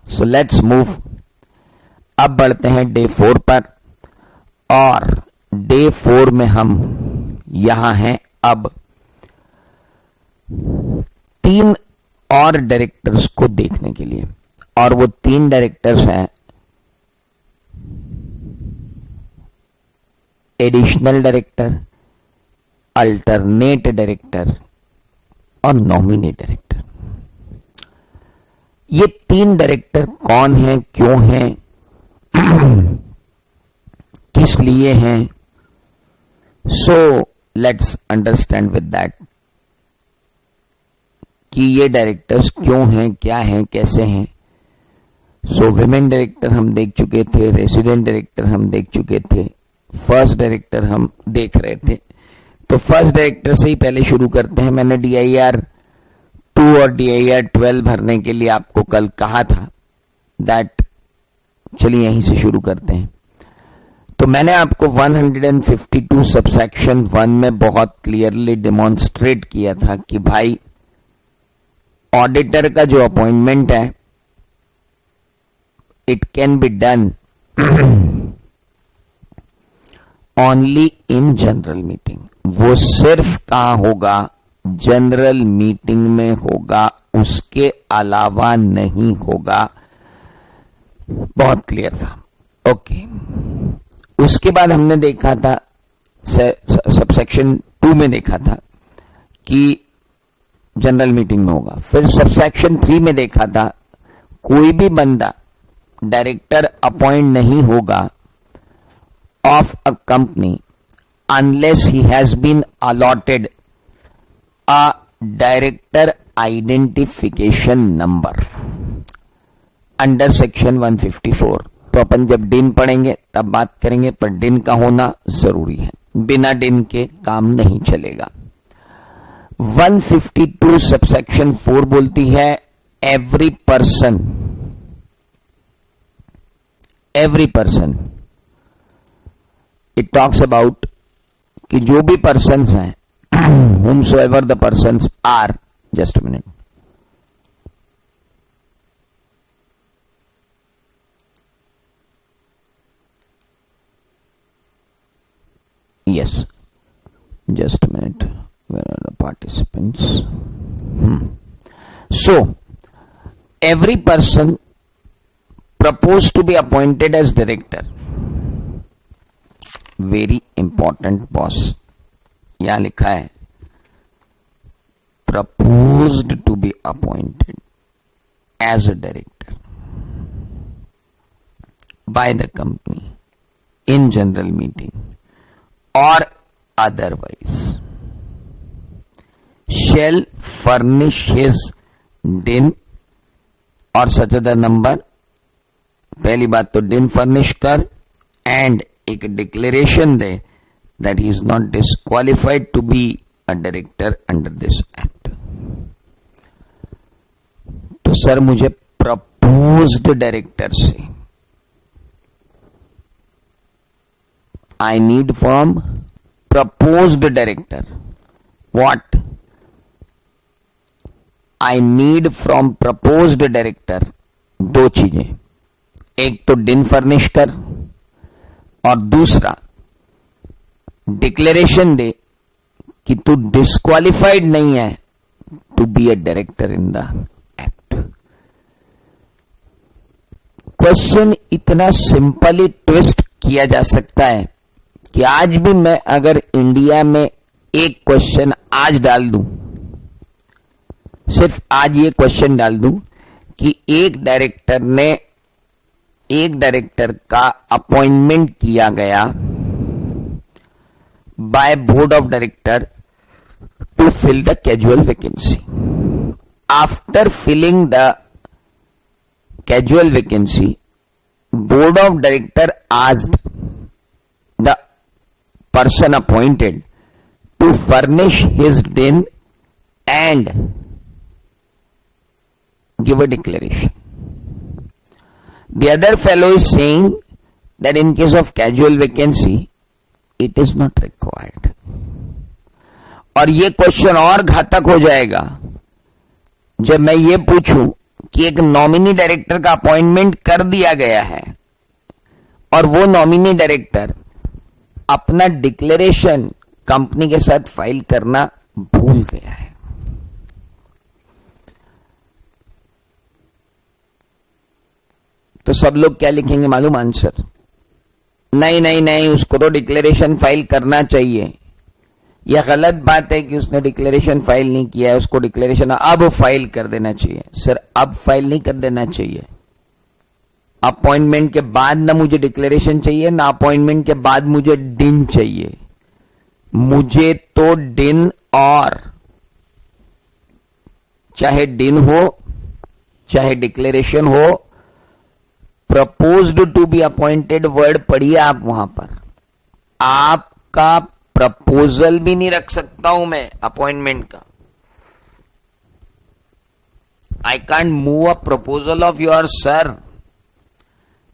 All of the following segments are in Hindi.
So let's move. अब बढ़ते हैं डे 4 पर, और डे 4 में हम यहां हैं अब 3 और डायरेक्टर्स को देखने के लिए, और वो 3 डायरेक्टर्स हैं एडिशनल डायरेक्टर, अल्टरनेट डायरेक्टर और नॉमिनेट डायरेक्टर। ये 3 डायरेक्टर कौन हैं, क्यों हैं, किस लिए हैं? So let's understand with that कि ये डायरेक्टर्स क्यों हैं, क्या हैं, कैसे हैं। सो विमेन डायरेक्टर हम देख चुके थे, रेसिडेंट डायरेक्टर हम देख चुके थे, फर्स्ट डायरेक्टर हम देख रहे थे। तो फर्स्ट डायरेक्टर से ही पहले शुरू करते हैं। मैंने DIR 2 और DIR 12 भरने के लिए आपको कल कहा था दैट, चलिए यहीं से शुरू करते हैं। तो मैंने आपको 152 सबसेक्शन 1 में बहुत क्लियरली डेमोन्स्ट्रेट किया था कि भाई ऑडिटर का जो अपॉइंटमेंट है it can be done only in general meeting. वो सिर्फ कहां होगा, जनरल मीटिंग में होगा, उसके अलावा नहीं होगा। बहुत क्लियर था। ओके, उसके बाद हमने देखा था सबसेक्शन 2 में देखा था कि जनरल मीटिंग में होगा। फिर सबसेक्शन 3 में देखा था कोई भी बंदा डायरेक्टर अपॉइंट नहीं होगा of a company unless he has been allotted a director identification number under section 154। तो अपन जब डिन पढ़ेंगे तब बात करेंगे, पर डिन का होना जरूरी है, बिना डिन के काम नहीं चलेगा। 152 सबसेक्शन 4 बोलती है every person it talks about कि जो भी पर्सन्स हैं, whomsoever the persons are, just a minute, yes, just a minute, where are the participants? So every person proposed to be appointed as director, very important boss, यहां लिखा है proposed to be appointed as a director by the company in general meeting or otherwise shall furnish his din और such other number। पहली बात तो din फर्निश कर एंड एक declaration they that he is not disqualified to be a director under this act। तो सर मुझे प्रपोज्ड डायरेक्टर से I need from proposed director what? I need from proposed director दो चीजें, एक तो डिन फर्निश कर और दूसरा डिक्लेरेशन दे कि तू डिस्क्वालिफाइड नहीं है to be a director in the act. Question इतना सिंपली ट्विस्ट किया जा सकता है कि आज भी मैं अगर इंडिया में एक क्वेश्चन आज डाल दूं, सिर्फ आज ये क्वेश्चन डाल दूं कि एक डायरेक्टर का अपॉइंटमेंट किया गया by board of director to fill the casual vacancy. After filling the casual vacancy, board of director asked the person appointed to furnish his din and give a declaration. The other fellow is saying that in case of casual vacancy, it is not required. और ये क्वेश्चन और घातक हो जाएगा जब मैं ये पूछूं कि एक नॉमिनी डायरेक्टर का अपॉइंटमेंट कर दिया गया है और वो नॉमिनी डायरेक्टर अपना डिक्लेरेशन कंपनी के साथ फाइल करना भूल गया है, तो सब लोग क्या लिखेंगे मालूम आंसर? नहीं नहीं नहीं, उसको तो डिक्लेरेशन फाइल करना चाहिए। यह गलत बात है कि उसने डिक्लेरेशन फाइल नहीं किया है, उसको डिक्लेरेशन अब फाइल कर देना चाहिए। सर अब फाइल नहीं कर देना चाहिए। अपॉइंटमेंट के बाद ना मुझे डिक्लेरेशन चाहिए, ना अपॉइंटमेंट के बाद मुझे डिन चाहिए। मुझे तो डिन और चाहे डिन हो चाहे डिक्लेरेशन हो, proposed to be appointed word पढ़िए आप वहां पर। आपका प्रपोजल भी नहीं रख सकता हूं मैं अपॉइंटमेंट का। I can't move a proposal of your sir.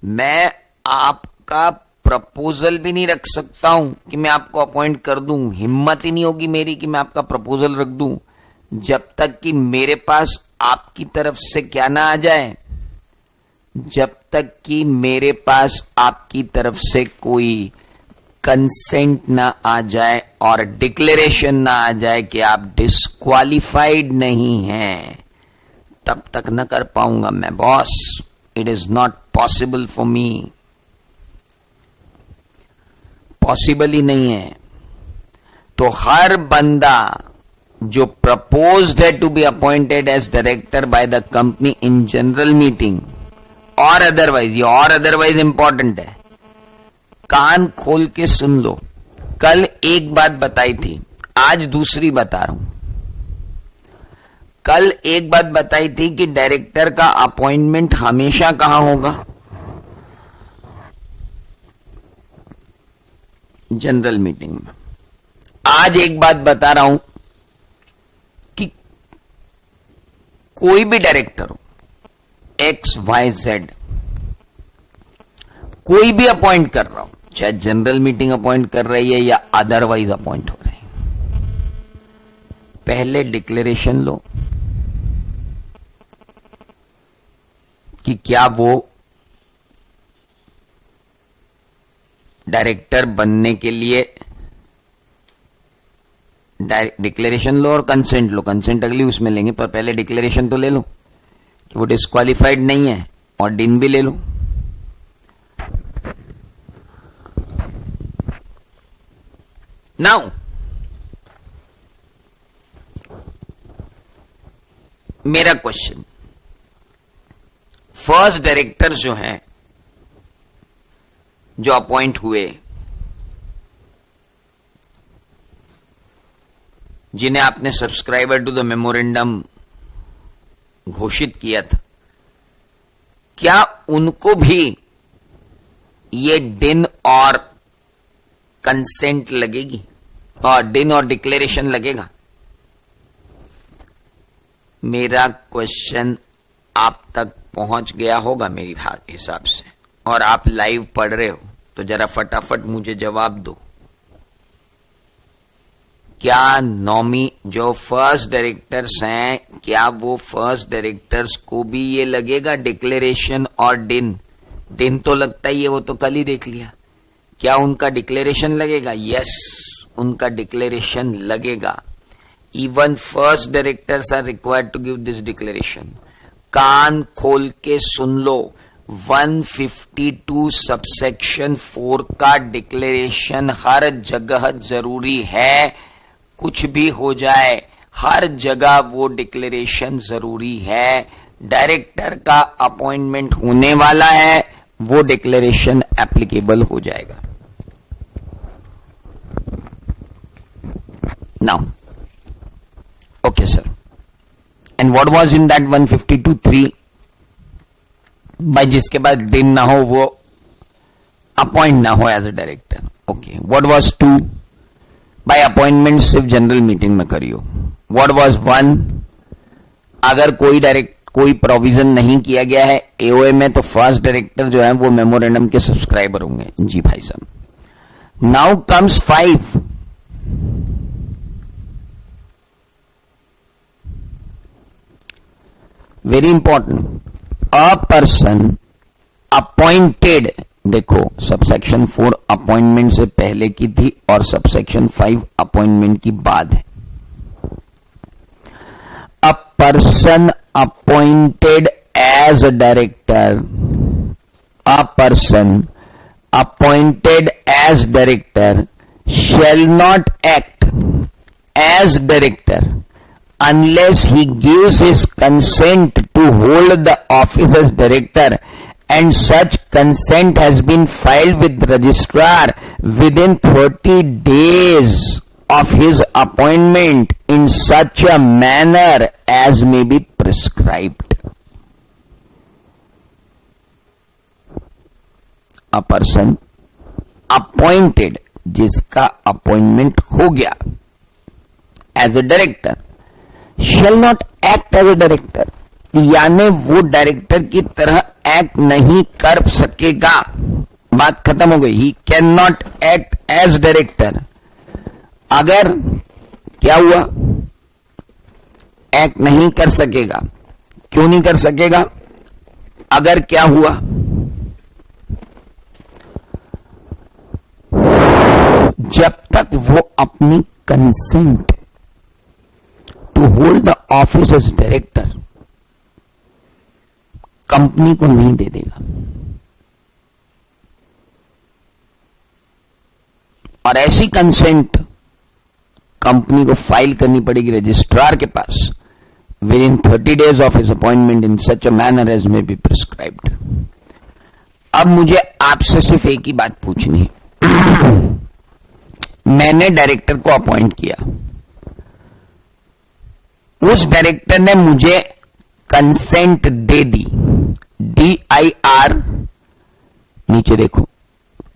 मैं आपका प्रपोजल भी नहीं रख सकता हूं कि मैं आपको अपॉइंट कर दूं। हिम्मत ही नहीं होगी मेरी कि मैं आपका प्रपोजल रख दूं जब तक कि मेरे पास आपकी तरफ से क्या ना आ जाए, जब तक कि मेरे पास आपकी तरफ से कोई कंसेंट ना आ जाए और डिक्लेरेशन ना आ जाए कि आप डिस्क्वालिफाइड नहीं हैं, तब तक न कर पाऊंगा मैं boss. It is not possible for me, possible ही नहीं है। तो हर बंदा जो प्रपोज्ड है to be appointed as director by the company in general meeting और अदरवाइज, ये और अदरवाइज इंपॉर्टेंट है, कान खोल के सुन लो। कल एक बात बताई थी, आज दूसरी बता रहा हूं। कल एक बात बताई थी कि डायरेक्टर का अपॉइंटमेंट हमेशा कहां होगा? जनरल मीटिंग में। आज एक बात बता रहा हूं कि कोई भी डायरेक्टर हो, एक्स वाई जेड, कोई भी अपॉइंट कर रहा हूं, चाहे जनरल मीटिंग अपॉइंट कर रही है या अदरवाइज अपॉइंट हो रही है, पहले डिक्लेरेशन लो कि क्या वो डायरेक्टर बनने के लिए डिक्लेरेशन लो और कंसेंट लो। कंसेंट अगली उसमें लेंगे, पर पहले डिक्लेरेशन तो ले लो कि वो डिस्क्वालिफाइड नहीं है, और डिन भी ले लो। नाउ मेरा क्वेश्चन, फर्स्ट डायरेक्टर जो हैं, जो अपॉइंट हुए, जिन्हें आपने सब्सक्राइबर टू द मेमोरेंडम घोषित किया था, क्या उनको भी ये डिन और कंसेंट लगेगी और डिन और डिक्लेरेशन लगेगा? मेरा क्वेश्चन आप तक पहुंच गया होगा मेरी हिसाब से, और आप लाइव पढ़ रहे हो, तो जरा फटाफट मुझे जवाब दो। क्या नॉमी जो फर्स्ट डायरेक्टर्स हैं, क्या वो फर्स्ट डायरेक्टर्स को भी ये लगेगा डिक्लेरेशन और डिन? डिन तो लगता ही है, वो तो कल ही देख लिया। क्या उनका डिक्लेरेशन लगेगा? यस, उनका डिक्लेरेशन लगेगा। Even first directors are required to give this declaration. कान खोल के सुन लो, 152 सबसेक्शन 4 का डिक्लेरेशन हर जगह जरूरी है। कुछ भी हो जाए, हर जगह वो डिक्लेरेशन जरूरी है। डायरेक्टर का अपॉइंटमेंट होने वाला है, वो डिक्लेरेशन एप्लीकेबल हो जाएगा। Now okay sir, and what was in that 152(3) भाई, जिसके बाद डिन ना हो, वो अपॉइंट ना हो as a director. Okay, what was 2? By appointment सिर्फ जनरल मीटिंग में करियो। What was 1? अगर कोई प्रोविजन नहीं किया गया है एओए में, तो फर्स्ट डायरेक्टर जो है वो मेमोरेंडम के सब्सक्राइबर होंगे। जी भाई साहब। Now comes 5। वेरी इंपॉर्टेंट, अ पर्सन अपॉइंटेड, देखो सबसेक्शन 4 अपॉइंटमेंट से पहले की थी और सबसेक्शन 5 अपॉइंटमेंट की बाद है। A person appointed as a director, a person appointed as director shall not act as director unless he gives his consent to hold the office as director and such consent has been filed with the registrar within 30 days of his appointment in such a manner as may be prescribed. A person appointed, जिसका अपॉइंटमेंट हो गया as a director, shall not act as a director, यानी वो डायरेक्टर की तरह एक्ट नहीं कर सकेगा। बात खत्म हो गई। He can not act as director. अगर क्या हुआ, एक्ट नहीं कर सकेगा। क्यों नहीं कर सकेगा? अगर क्या हुआ, जब तक वो अपनी consent to hold the office as director company को नहीं दे देगा। और ऐसी कंसेंट कंपनी को फाइल करनी पड़ेगी रजिस्ट्रार के पास within 30 days of his appointment in such a manner as may be prescribed. अब मुझे आपसे सिर्फ एक ही बात पूछनी है। मैंने डायरेक्टर को अपॉइंट किया, उस डायरेक्टर ने मुझे कंसेंट दे दी, DIR, नीचे देखो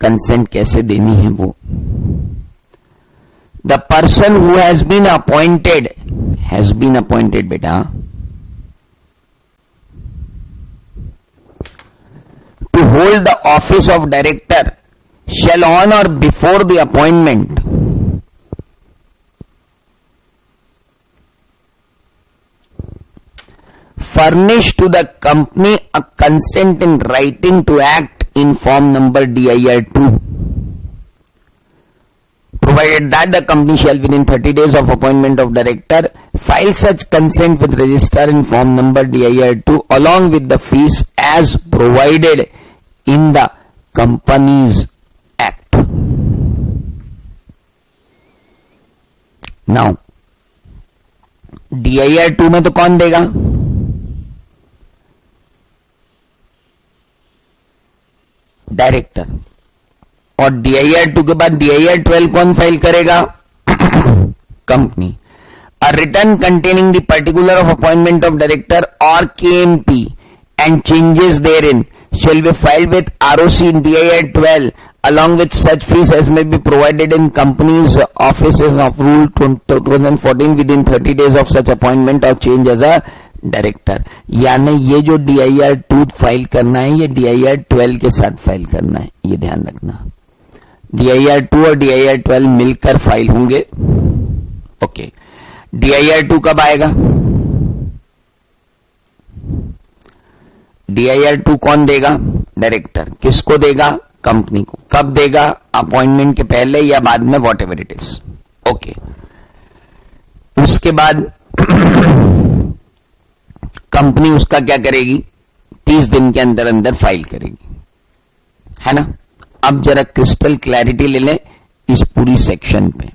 कंसेंट कैसे देनी है वो। The person who has been appointed बेटा to hold the office of director shall on or before the appointment furnish to the company a consent in writing to act in form number DIR2, provided that the company shall within 30 days of appointment of director file such consent with registrar in form number DIR2 along with the fees as provided in the company's act. Now DIR2 में तो कौन देगा? डायरेक्टर। और DIR2 के बाद DIR12 कौन फाइल करेगा? Company. A return containing the particular of appointment of director or KMP and changes therein shall be filed with ROC in DIR12 along with such fees as may be provided in company's offices of Rule 2014 within 30 days of such appointment or change as a director. यानी ये जो DIR2 फाइल करना है ये DIR12 के साथ फाइल करना है, ये ध्यान रखना। DIR2 और DIR12 मिलकर फाइल होंगे। ओके, DIR2 कब आएगा? DIR2 कौन देगा? डायरेक्टर। किसको देगा? कंपनी को। कब देगा? अपॉइंटमेंट के पहले या बाद में, what ever it is. Okay, उसके बाद कंपनी उसका क्या करेगी? 30 दिन के अंदर अंदर फाइल करेगी, है ना। अब जरा क्रिस्टल क्लैरिटी ले लें इस पूरी सेक्शन पे।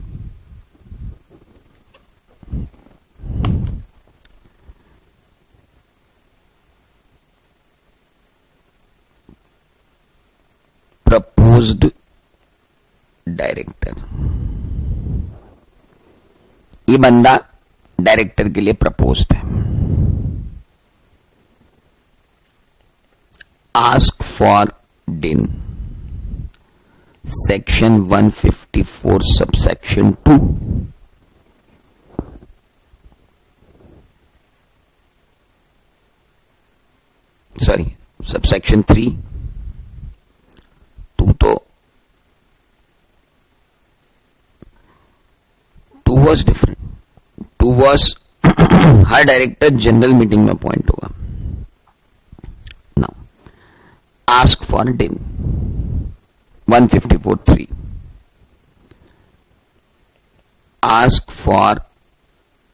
प्रपोज्ड डायरेक्टर, ये बंदा डायरेक्टर के लिए प्रपोज्ड है। आस्क फॉर डिन, सेक्शन 154 सबसेक्शन 2। Sorry, subsection 3। 2 तो 2 was different. 2 was her director general meeting में अपॉइंट होगा। ask for DIN. 154(3). Ask for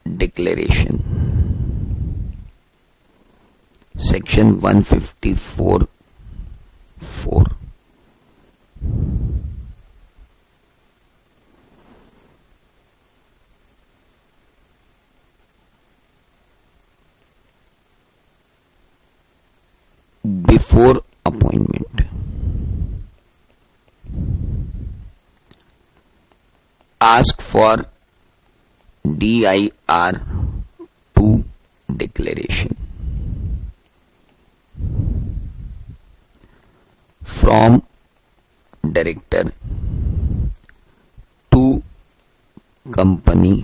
declaration. Section 154(4). Before appointment. Ask for DIR 2 declaration from director to company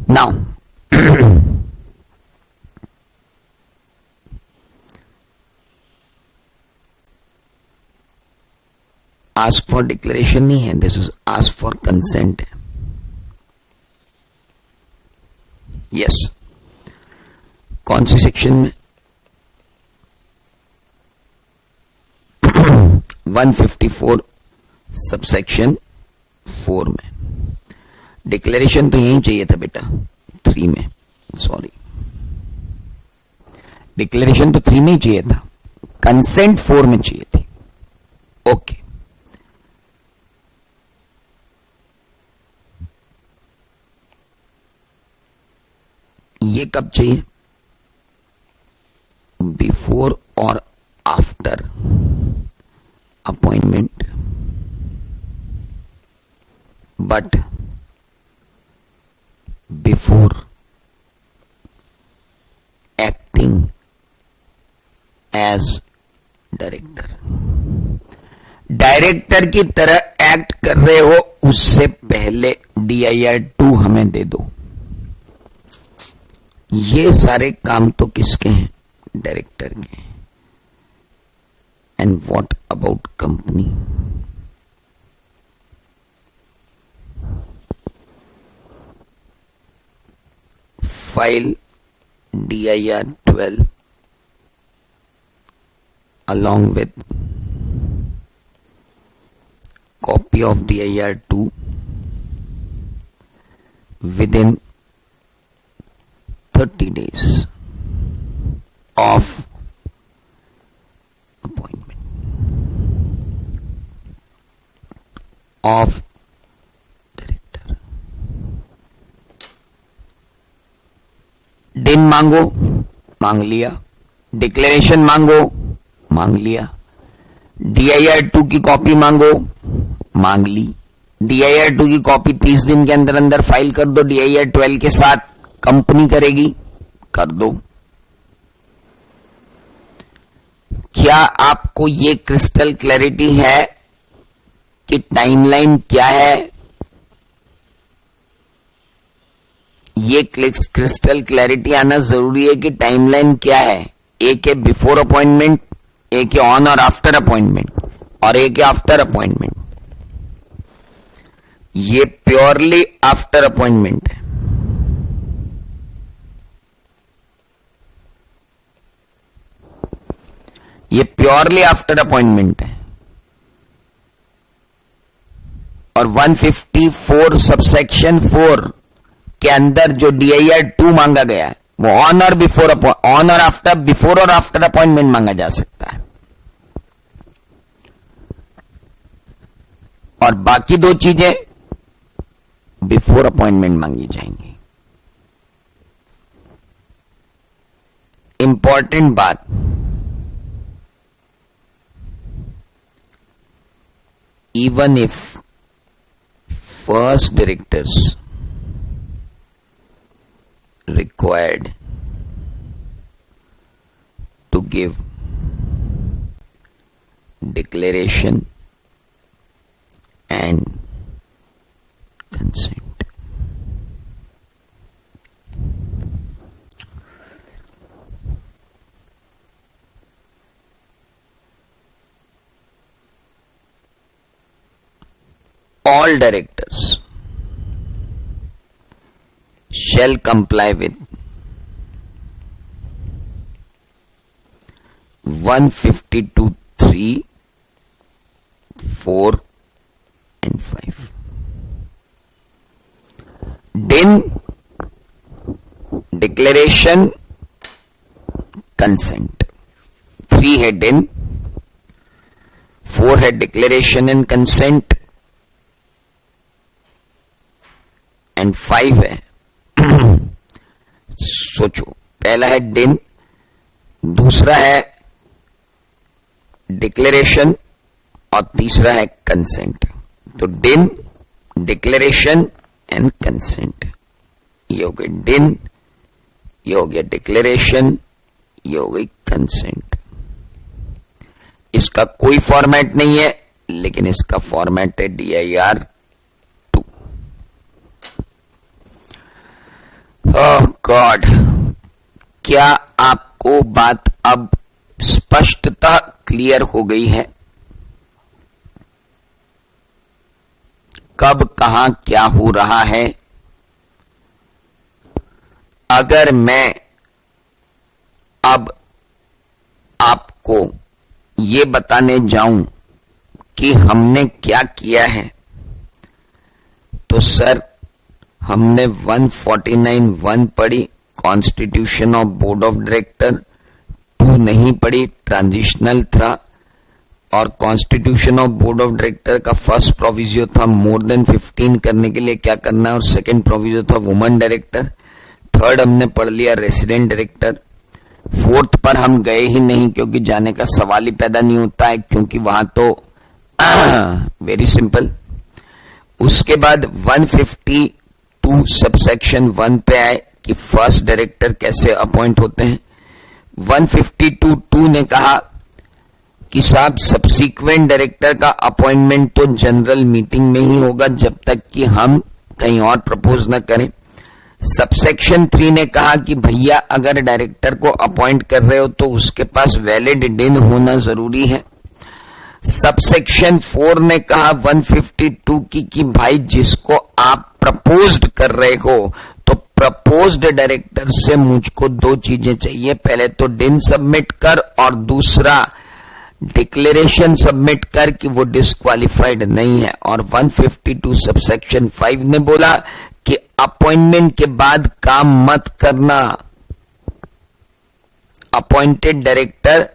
now. Ask for declaration नहीं है, this is ask for consent है. यस. कौन सी सेक्शन में? 154 सबसेक्शन 4 में. डिक्लेरेशन तो यही चाहिए था बेटा, 3 में. सॉरी, डिक्लेरेशन तो 3 में ही चाहिए था, कंसेंट 4 में चाहिए थी. ओके. ये कब चाहिए? बिफोर और after appointment, but before acting as director. Director की तरह एक्ट कर रहे हो उससे पहले DIR 2 हमें दे दो. ये सारे काम तो किसके हैं? डायरेक्टर के. And what about company? File DIR 12 along with copy of DIR 2 within 30 days of appointment of director. दिन मांगो, मांग लिया. डिक्लेरेशन मांगो, मांग लिया. DIR 2 की कॉपी मांगो, मांग ली. DIR 2 की कॉपी 30 दिन के अंदर अंदर फाइल कर दो. DIR 12 के साथ कंपनी करेगी, कर दो. क्या आपको ये क्रिस्टल क्लैरिटी है कि टाइमलाइन क्या है? ये क्रिस्टल क्लैरिटी आना जरूरी है कि टाइमलाइन क्या है. एक है बिफोर अपॉइंटमेंट, एक है ऑन और आफ्टर अपॉइंटमेंट, और एक है आफ्टर अपॉइंटमेंट. ये प्योरली आफ्टर अपॉइंटमेंट है. ये प्योरली आफ्टर अपॉइंटमेंट है. और 154 सबसेक्शन 4 के अंदर जो DIR 2 मांगा गया है वो ऑन और बिफोर, ऑन और आफ्टर, बिफोर और आफ्टर अपॉइंटमेंट मांगा जा सकता है. और बाकी 2 चीजें बिफोर अपॉइंटमेंट मांगी जाएंगी. इंपॉर्टेंट बात, even if first directors required to give declaration and consent. All directors shall comply with 152 3, 4 and 5. DIN, declaration, consent. 3 है DIN, 4 है डिक्लेरेशन एंड कंसेंट एंड 5 है सोचो, पहला है DIN, दूसरा है डिक्लेरेशन और तीसरा है कंसेंट. तो DIN, डिक्लेरेशन एंड कंसेंट. ये हो गई DIN, ये हो गया डिक्लेरेशन, ये हो गई कंसेंट. इसका कोई फॉर्मेट नहीं है, लेकिन इसका फॉर्मेट है DIR2. ओह गॉड, क्या आपको बात अब स्पष्टता क्लियर हो गई है? कब कहां क्या हो रहा है? अगर मैं अब आपको ये बताने जाऊं कि हमने क्या किया है, तो सर हमने 149(1) पढ़ी, constitution of board of director. 2 नहीं पढ़ी, ट्रांजिशनल था. और constitution of board of director का फर्स्ट प्रोविजो था मोर देन 15 करने के लिए क्या करना है, और सेकंड प्रोविजो था वुमन डायरेक्टर. थर्ड हमने पढ़ लिया रेसिडेंट डायरेक्टर. फोर्थ पर हम गए ही नहीं, क्योंकि जाने का सवाल ही पैदा नहीं होता है, क्योंकि वहां तो वेरी सिंपल. उसके बाद 152 सबसेक्शन 1 पे आए कि फर्स्ट डायरेक्टर कैसे अपॉइंट होते हैं. 152(2) ने कहा कि साहब सब्सीक्वेंट डायरेक्टर का अपॉइंटमेंट तो जनरल मीटिंग में ही होगा जब तक कि हम कहीं और प्रपोज न करें. सबसेक्शन 3 ने कहा कि भैया अगर डायरेक्टर को अपॉइंट कर रहे हो तो उसके पास वैलिड DIN होना जरूरी है. सबसेक्शन 4 ने कहा 152 की कि भाई जिसको आप प्रपोज्ड कर रहे हो तो प्रपोज्ड डायरेक्टर से मुझको 2 चीजें चाहिए, पहले तो DIN सबमिट कर और दूसरा डिक्लेरेशन सबमिट कर कि वो डिस्क्वालिफाइड नहीं है. और 152 सबसेक्शन 5 ने बोला कि अपॉइंटमेंट के बाद काम मत करना. अपॉइंटेड डायरेक्टर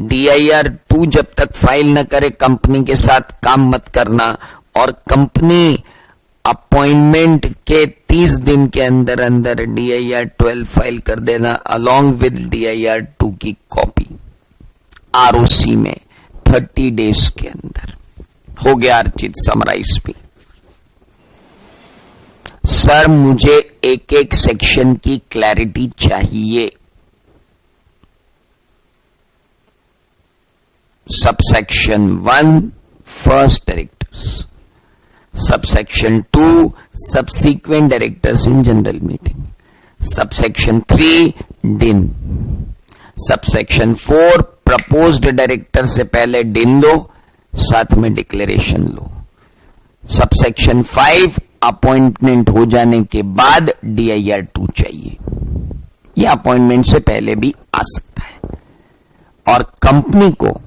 DIR2 जब तक फाइल न करे कंपनी के साथ काम मत करना, और कंपनी अपॉइंटमेंट के 30 दिन के अंदर अंदर DIR12 फाइल कर देना अलोंग विद DIR2 की कॉपी ROC में 30 डेज के अंदर. हो गया अर्चित समराइज भी. सर मुझे एक एक सेक्शन की क्लैरिटी चाहिए. Subsection 1 first directors, subsection 2 subsequent directors in general meeting, subsection 3 DIN, subsection 4 proposed director से पहले DIN लो, साथ में डिक्लेरेशन लो. सबसेक्शन 5 अपॉइंटमेंट हो जाने के बाद DIR2 चाहिए. यह अपॉइंटमेंट से पहले भी आ सकता है, और कंपनी को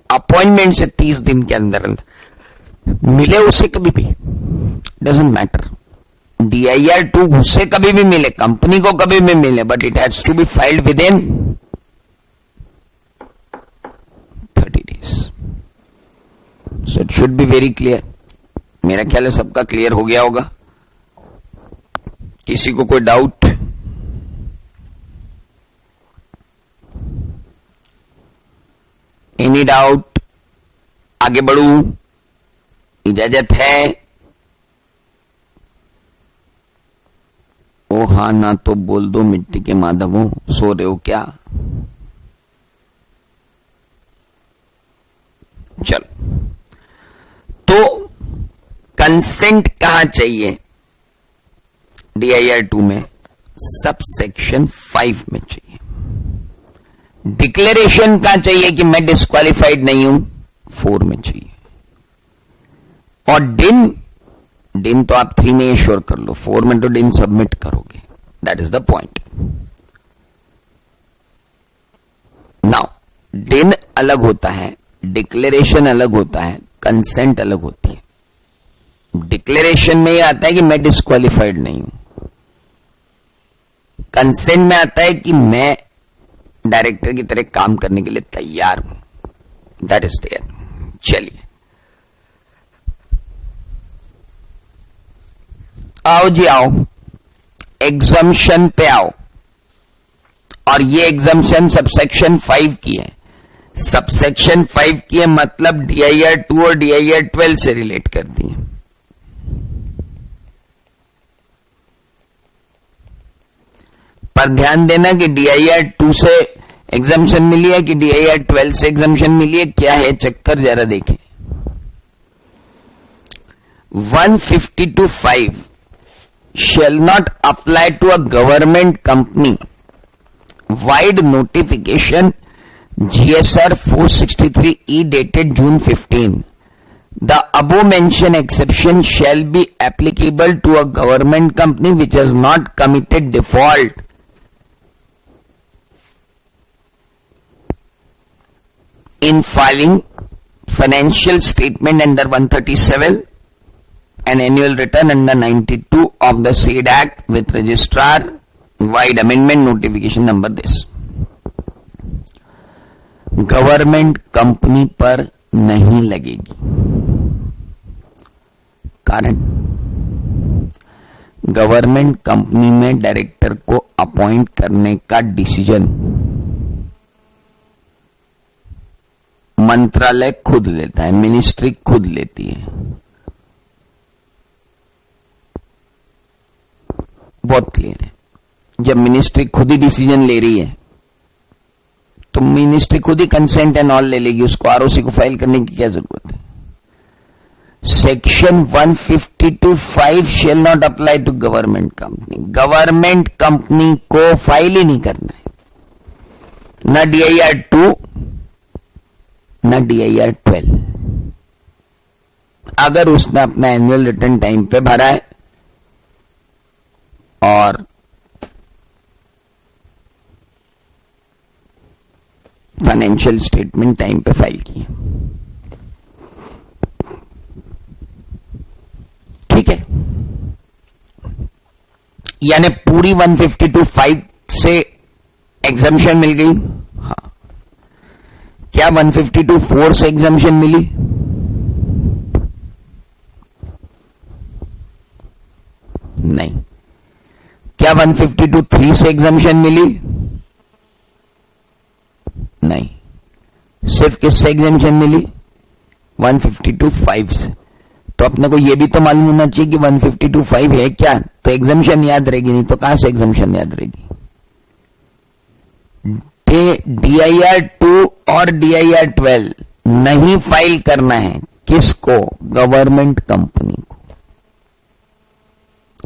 अपॉइंटमेंट से 30 दिन के अंदर मिले उसे कभी भी, डजंट मैटर. DIR2 उसे कभी भी मिले, कंपनी को कभी भी मिले, but it has to be filed within 30 days. So it should be very clear. मेरा ख्याल है सबका क्लियर हो गया होगा. किसी को कोई डाउट? Any doubt? आगे बढ़ू? इजाजत है? ओ हाँ ना तो बोल दो मिट्टी के माधवों, सो रहे हो क्या? चलो, तो कंसेंट कहां चाहिए? DIR2 में सबसेक्शन 5 में चाहिए. डिक्लेरेशन कहां चाहिए कि मैं डिस्क्वालिफाइड नहीं हूं? 4 में चाहिए. और DIN तो आप 3 में एश्योर कर लो, 4 में तो DIN सबमिट करोगे. That is the point. Now दिन अलग होता है, डिक्लेरेशन अलग होता है, कंसेंट अलग होती है। डिक्लेरेशन में यह आता है कि मैं डिस्क्वालिफाइड नहीं हूं, कंसेंट में आता है कि मैं डायरेक्टर की तरह काम करने के लिए तैयार हूं। That is there. चलिए आओ जी आओ, एग्जम्पशन पे आओ। और ये एग्जम्पशन सबसेक्शन 5 की है। सबसेक्शन 5 की है मतलब DIR 2 और DIR 12 से रिलेट करती है। पर ध्यान देना कि DIR 2 से एग्जम्पशन मिली है कि DIR 12 से एग्जम्पशन मिली है, क्या है चक्कर जरा देखें। 152(5) shall not apply to a government company. Wide notification GSR 463E dated June 15. The above mentioned exception shall be applicable to a government company which has not committed default in filing financial statement under 137 and annual return under 92 of the said Act with registrar wide amendment notification number this. Government company पर नहीं लगेगी। कारण गवर्नमेंट कंपनी में डायरेक्टर को अपॉइंट करने का डिसीजन मंत्रालय खुद लेता है, मिनिस्ट्री खुद लेती है। बहुत क्लियर है। जब मिनिस्ट्री खुद ही डिसीजन ले रही है तो मिनिस्ट्री खुद ही कंसेंट एंड ऑल ले लेगी, उसको ROC को फाइल करने की क्या जरूरत है। Section 152(5) shall not apply to government company. Government company को फाइल ही नहीं करना है, न DIR 2 न DIR 12। अगर उसने अपना एनुअल रिटर्न टाइम पे भरा है और फाइनेंशियल स्टेटमेंट टाइम पे फाइल की, ठीक है। यानी पूरी 152(5) से एग्जम्पशन मिल गई। हाँ, क्या 152(4) से एग्जम्पशन मिली? नहीं। क्या 152(3) से एग्जम्पशन मिली? नहीं। सिर्फ किससे एग्जम्पशन मिली? 152(5) से। तो अपने को यह भी तो मालूम होना चाहिए कि 152(5) है क्या, तो एग्जम्पशन याद रहेगी, नहीं तो कहां से एग्जम्पशन याद रहेगी। DIR 2 और DIR 12 नहीं फाइल करना है, किसको? गवर्नमेंट कंपनी को।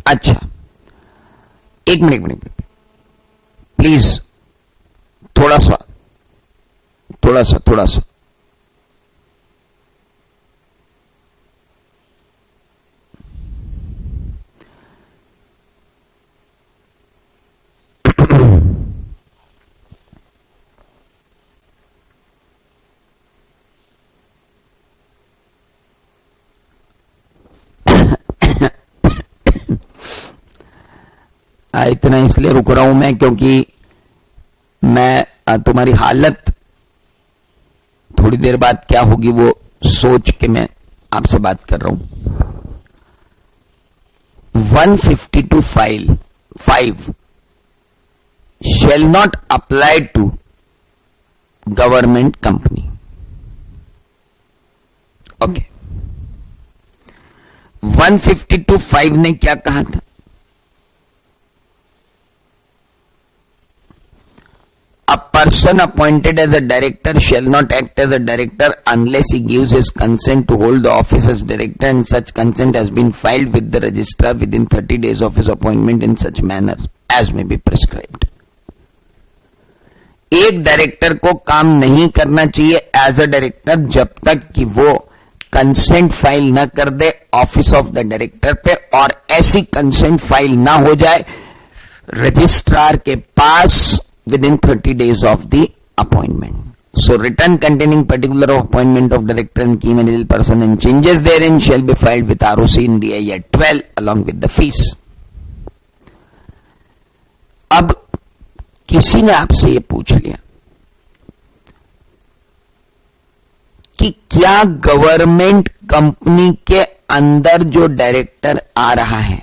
अच्छा, एक मिनट प्लीज, थोड़ा सा इतना इसलिए रुक रहा हूं मैं क्योंकि मैं तुम्हारी हालत थोड़ी देर बाद क्या होगी वो सोच के मैं आपसे बात कर रहा हूं। 152(5) shall not apply to government company. Okay, 152(5) ने क्या कहा था? A person appointed as a director shall not act as a director unless he gives his consent to hold the office as director, and such consent has been filed with the registrar within 30 days of his appointment in such manner as may be prescribed. एक डायरेक्टर को काम नहीं करना चाहिए एज अ डायरेक्टर जब तक कि वो कंसेंट फाइल न कर दे ऑफिस ऑफ द डायरेक्टर पे, और ऐसी कंसेंट फाइल ना हो जाए रजिस्ट्रार के पास within 30 days of the appointment. So return containing particular of appointment of director and key managerial person and changes therein shall be filed with ROC in DIR 12 along with the fees. अब किसी ने आपसे ये पूछ लिया कि क्या गवर्नमेंट कंपनी के अंदर जो डायरेक्टर आ रहा है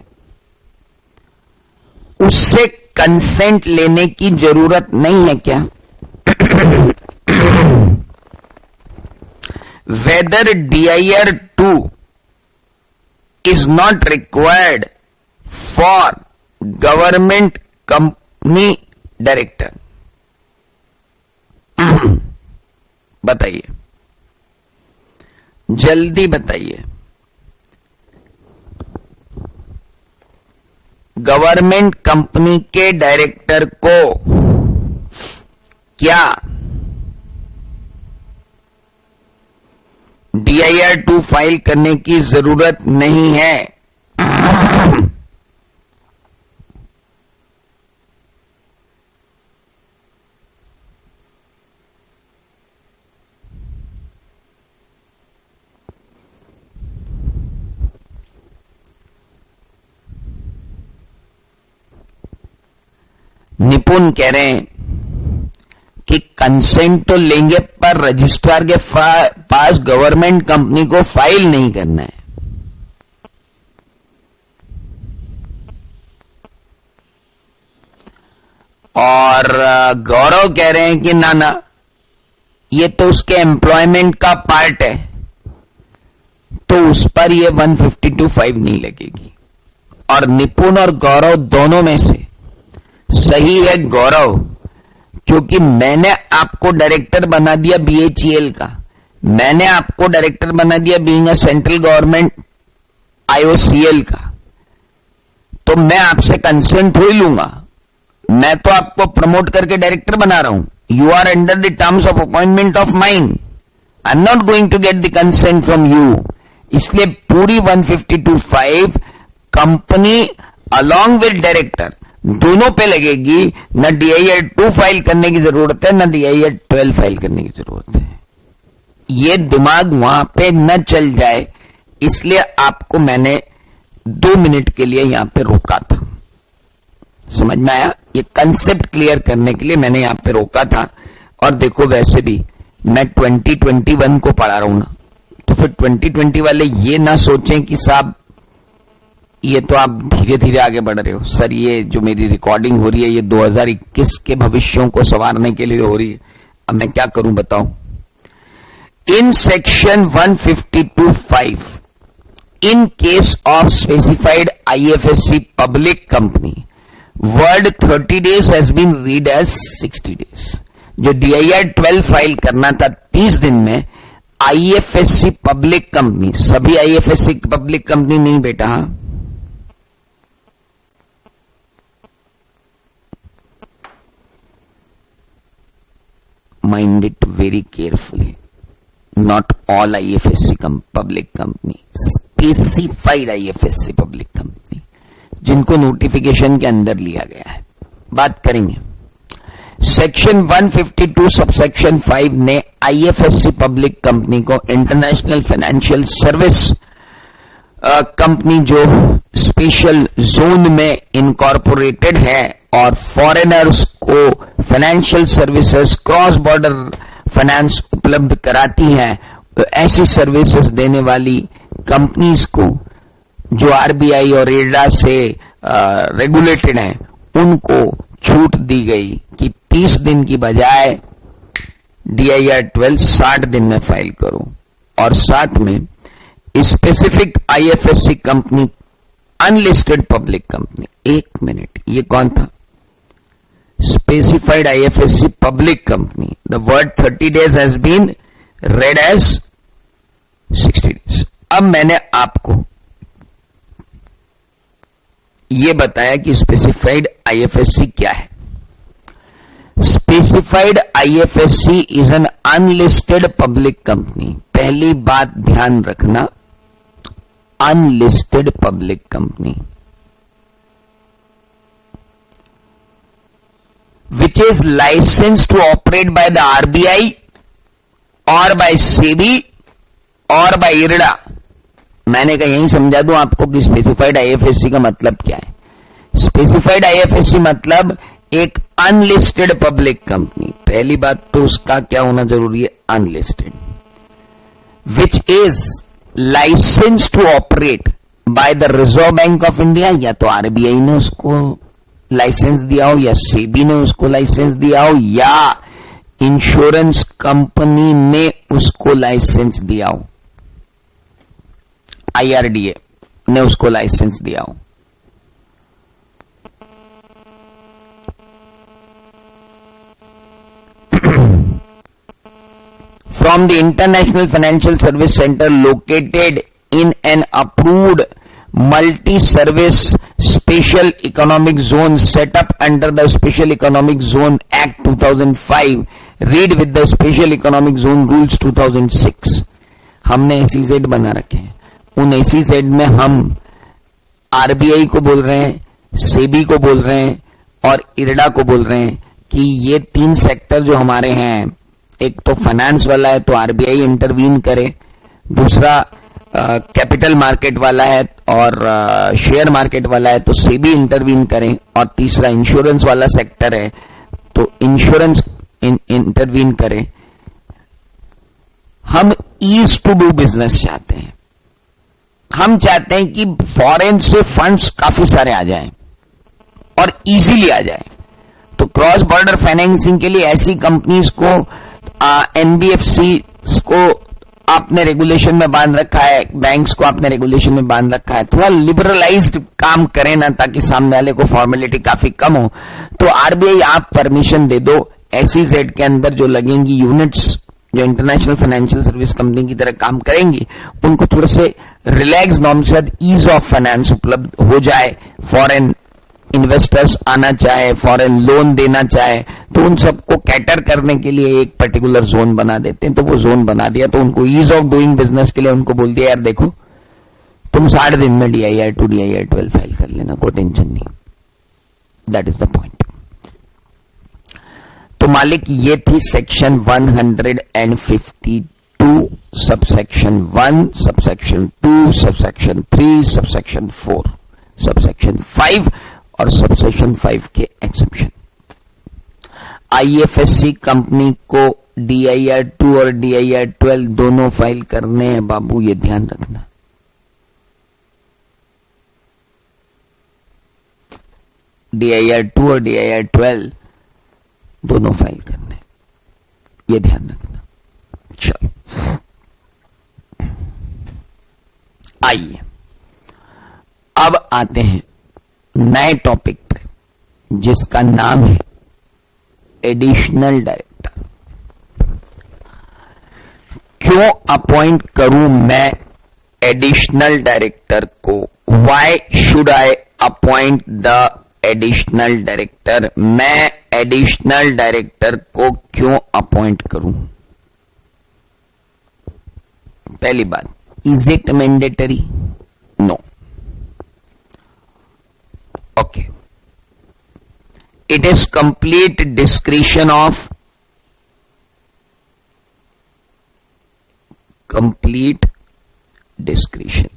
उससे कंसेंट लेने की जरूरत नहीं है क्या? Whether DIR 2 is not required for government company director. बताइए, जल्दी बताइए। गवर्नमेंट कंपनी के डायरेक्टर को क्या DIR 2 फाइल करने की जरूरत नहीं है? निपुण कह रहे हैं कि कंसेंट तो लेंगे पर रजिस्ट्रार के पास गवर्नमेंट कंपनी को फाइल नहीं करना है। और गौरव कह रहे हैं कि ना ये तो उसके एम्प्लॉयमेंट का पार्ट है, तो उस पर ये 152(5) नहीं लगेगी। और निपुण और गौरव दोनों में से सही है गौरव, क्योंकि मैंने आपको डायरेक्टर बना दिया BHEL का, मैंने आपको डायरेक्टर बना दिया being a central government IOCL का, तो मैं आपसे कंसेंट थोड़ी लूंगा। मैं तो आपको प्रमोट करके डायरेक्टर बना रहा हूं। You are under the terms of appointment of mine, I am not going to get the consent from you. इसलिए पूरी 152(5) कंपनी अलॉन्ग विद डायरेक्टर दोनों पे लगेगी। न DIR 2 फाइल करने की जरूरत है, न DIR 12 फाइल करने की जरूरत है। ये दिमाग वहां पे न चल जाए, इसलिए आपको मैंने 2 मिनट के लिए यहां पे रोका था। समझ में आया? ये कंसेप्ट क्लियर करने के लिए मैंने यहां पे रोका था। और देखो, वैसे भी मैं 2021 को पढ़ा रहा हूं ना, तो फिर 2020 वाले ये ना सोचें कि साहब ये तो आप धीरे धीरे आगे बढ़ रहे हो। सर, ये जो मेरी रिकॉर्डिंग हो रही है ये 2021 के भविष्यों को संवारने के लिए हो रही है। अब मैं क्या करूं बताऊं? In section 152(5) in case of specified IFSC public company, word 30 days has been read as 60 days। जो DIR 12 फाइल करना था 30 दिन में, IFSC पब्लिक कंपनी, सभी IFSC पब्लिक कंपनी नहीं बेटा, mind it very carefully, not all IFSC public company, specified IFSC public company जिनको नोटिफिकेशन के अंदर लिया गया है, बात करेंगे। सेक्शन 152 सबसेक्शन 5 ने IFSC पब्लिक कंपनी को इंटरनेशनल फाइनेंशियल सर्विस कंपनी जो स्पेशल जोन में इनकॉर्पोरेटेड है और फॉरेनर्स को financial services, cross border finance उपलब्ध कराती हैं, तो ऐसी सर्विसेज देने वाली कंपनीज को जो RBI और IRDA से रेगुलेटेड हैं, उनको छूट दी गई कि 30 दिन की बजाय DIR 12 60 दिन में फाइल करो। और साथ में specific IFSC company, unlisted public company, 1 minute, ये कौन था? Specified IFSC public company, the word 30 days has been read as 60 days। अब मैंने आपको ये बताया कि स्पेसिफाइड IFSC क्या है। Specified IFSC is an unlisted public company. पहली बात ध्यान रखना, unlisted public company which is licensed to operate by the RBI और बाय सेबी और बाय इरडा। मैंने कहा यही समझा दूं आपको कि स्पेसिफाइड आईएफएससी का मतलब क्या है। स्पेसिफाइड आईएफएससी मतलब एक अनलिस्टेड पब्लिक कंपनी। पहली बात तो उसका क्या होना जरूरी है, unlisted, which is license to operate by the reserve bank of India, या तो आरबीआई ने उसको लाइसेंस दिया हो, या सेबी ने उसको लाइसेंस दिया हो, या इंश्योरेंस कंपनी ने उसको लाइसेंस दिया हो, आईआरडीए ने उसको लाइसेंस दिया हो। From the International Financial Service Center located in an approved multi-service special economic zone set up under the Special Economic Zone Act 2005, read with the Special Economic Zone Rules 2006। हमने SEZ बना रखे हैं, उन SEZ में हम आरबीआई को बोल रहे हैं, सेबी को बोल रहे हैं और इरडा को बोल रहे हैं कि ये तीन सेक्टर जो हमारे हैं, एक तो फाइनेंस वाला है तो आरबीआई इंटरवीन करे, दूसरा कैपिटल मार्केट वाला है और शेयर मार्केट वाला है तो सेबी इंटरवीन करें, और तीसरा इंश्योरेंस वाला सेक्टर है तो इंश्योरेंस इंटरवीन करे। हम ईज टू डू बिजनेस चाहते हैं। हम चाहते हैं कि फॉरेन से फंड्स काफी सारे आ जाएं और इजीली आ जाएं। तो क्रॉस बॉर्डर फाइनेंसिंग के लिए ऐसी कंपनीज को एनबीएफसी को आपने रेगुलेशन में बांध रखा है, बैंक्स को आपने रेगुलेशन में बांध रखा है, थोड़ा लिबरलाइज्ड काम करें ना, ताकि सामने वाले को फॉर्मेलिटी काफी कम हो। तो आरबीआई आप परमिशन दे दो, एसईजेड के अंदर जो लगेंगी यूनिट्स जो इंटरनेशनल फाइनेंशियल सर्विस कंपनी की तरह काम करेंगी, उनको थोड़े से रिलैक्स नॉर्म से ईज ऑफ फाइनेंस उपलब्ध हो जाए। फॉरेन इन्वेस्टर्स आना चाहे, फॉरेन लोन देना चाहे, तो उन सबको कैटर करने के लिए एक पर्टिकुलर जोन बना देते हैं। तो वो जोन बना दिया तो उनको ईज ऑफ डूइंग बिजनेस के लिए उनको बोल दिया, यार देखो तुम 60 दिन में DIR 2 DIR 12 फाइल कर लेना, कोई टेंशन नहीं। That is the point. तो मालिक ये थी section 152 subsection 1, subsection 2, subsection 3, subsection 4, subsection 5 और सबसेक्शन 5 के एक्सेप्शन। आईएफएससी कंपनी को DIR 2 और DIR 12 दोनों फाइल करने हैं बाबू, ये ध्यान रखना। DIR 2 और DIR 12 दोनों फाइल करने, ये ध्यान रखना। चलो आइए अब आते हैं नए टॉपिक पे, जिसका नाम है एडिशनल डायरेक्टर। क्यों अपॉइंट करूं मैं एडिशनल डायरेक्टर को? Why should I appoint the additional director? मैं एडिशनल डायरेक्टर को क्यों अपॉइंट करूं? पहली बात, is it mandatory? No. Okay, it is complete discretion of complete discretion.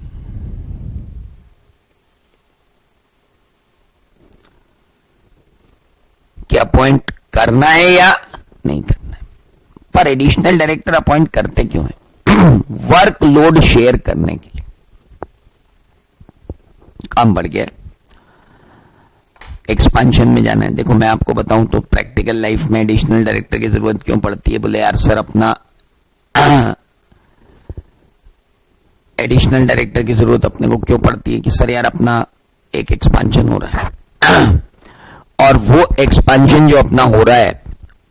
क्या अपॉइंट करना है या नहीं करना है? पर एडिशनल डायरेक्टर अपॉइंट करते क्यों है? वर्कलोड शेयर करने के लिए। काम बढ़ गया, एक्सपांशन में जाना है। देखो मैं आपको बताऊं तो प्रैक्टिकल लाइफ में एडिशनल डायरेक्टर की जरूरत क्यों पड़ती है? बोले यार सर अपना एडिशनल डायरेक्टर की जरूरत अपने को क्यों पड़ती है कि सर यार अपना एक एक्सपांशन हो रहा है और वो एक्सपांशन जो अपना हो रहा है,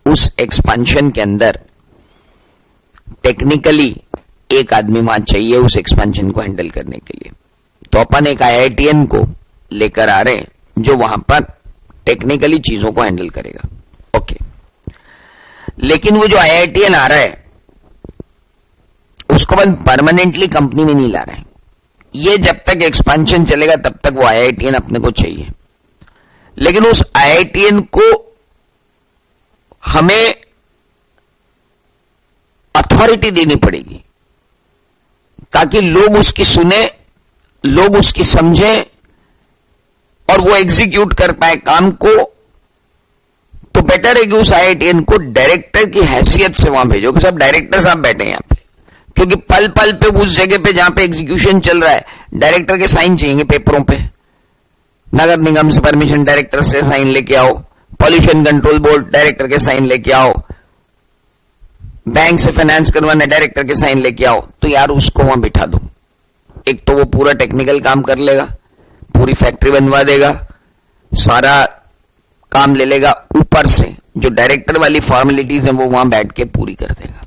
उस एक्सपांशन के अंदर टेक्निकली एक आदमी वहां चाहिए उस एक्सपांशन को हैंडल करने के लिए। तो अपन एक IITN को लेकर आ रहे हैं जो वहां पर टेक्निकली चीजों को हैंडल करेगा। ओके, लेकिन वो जो IITN आ रहा है उसको अपन परमानेंटली कंपनी में नहीं ला रहे हैं। ये जब तक एक्सपांशन चलेगा तब तक वो IITN अपने को चाहिए, लेकिन उस IITN को हमें अथॉरिटी देनी पड़ेगी ताकि लोग उसकी सुने, लोग उसकी समझें और वो एग्जीक्यूट कर पाए काम को। तो बेटर है कि उस IITian को डायरेक्टर की हैसियत से वहां भेजो कि सब डायरेक्टर साहब बैठे हैं यहां पे, क्योंकि पल पल पे उस जगह पे जहां पे एग्जीक्यूशन चल रहा है डायरेक्टर के साइन चाहिए पेपरों पे। नगर निगम से परमिशन डायरेक्टर से साइन लेके आओ, पॉल्यूशन कंट्रोल बोर्ड डायरेक्टर के साइन लेके आओ, बैंक से फाइनेंस करवाना डायरेक्टर के साइन लेके आओ। तो यार उसको वहां बिठा दो, एक तो वो पूरा टेक्निकल काम कर लेगा, पूरी फैक्ट्री बनवा देगा, सारा काम ले लेगा, ऊपर से जो डायरेक्टर वाली फॉर्मेलिटीज है वो वहां बैठ के पूरी कर देगा,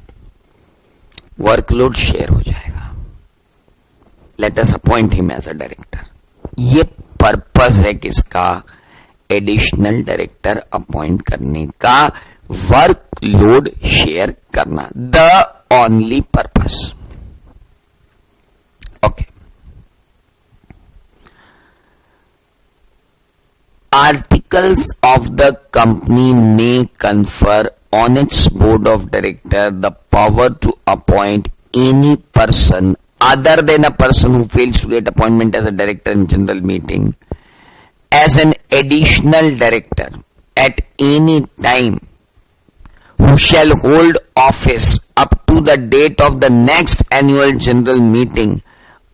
वर्कलोड शेयर हो जाएगा। Let us appoint him as a director. ये पर्पस है किसका? एडिशनल डायरेक्टर अपॉइंट करने का, वर्कलोड शेयर करना, the only purpose. Okay. Articles of the company may confer on its board of directors the power to appoint any person other than a person who fails to get appointment as a director in general meeting as an additional director at any time, who shall hold office up to the date of the next annual general meeting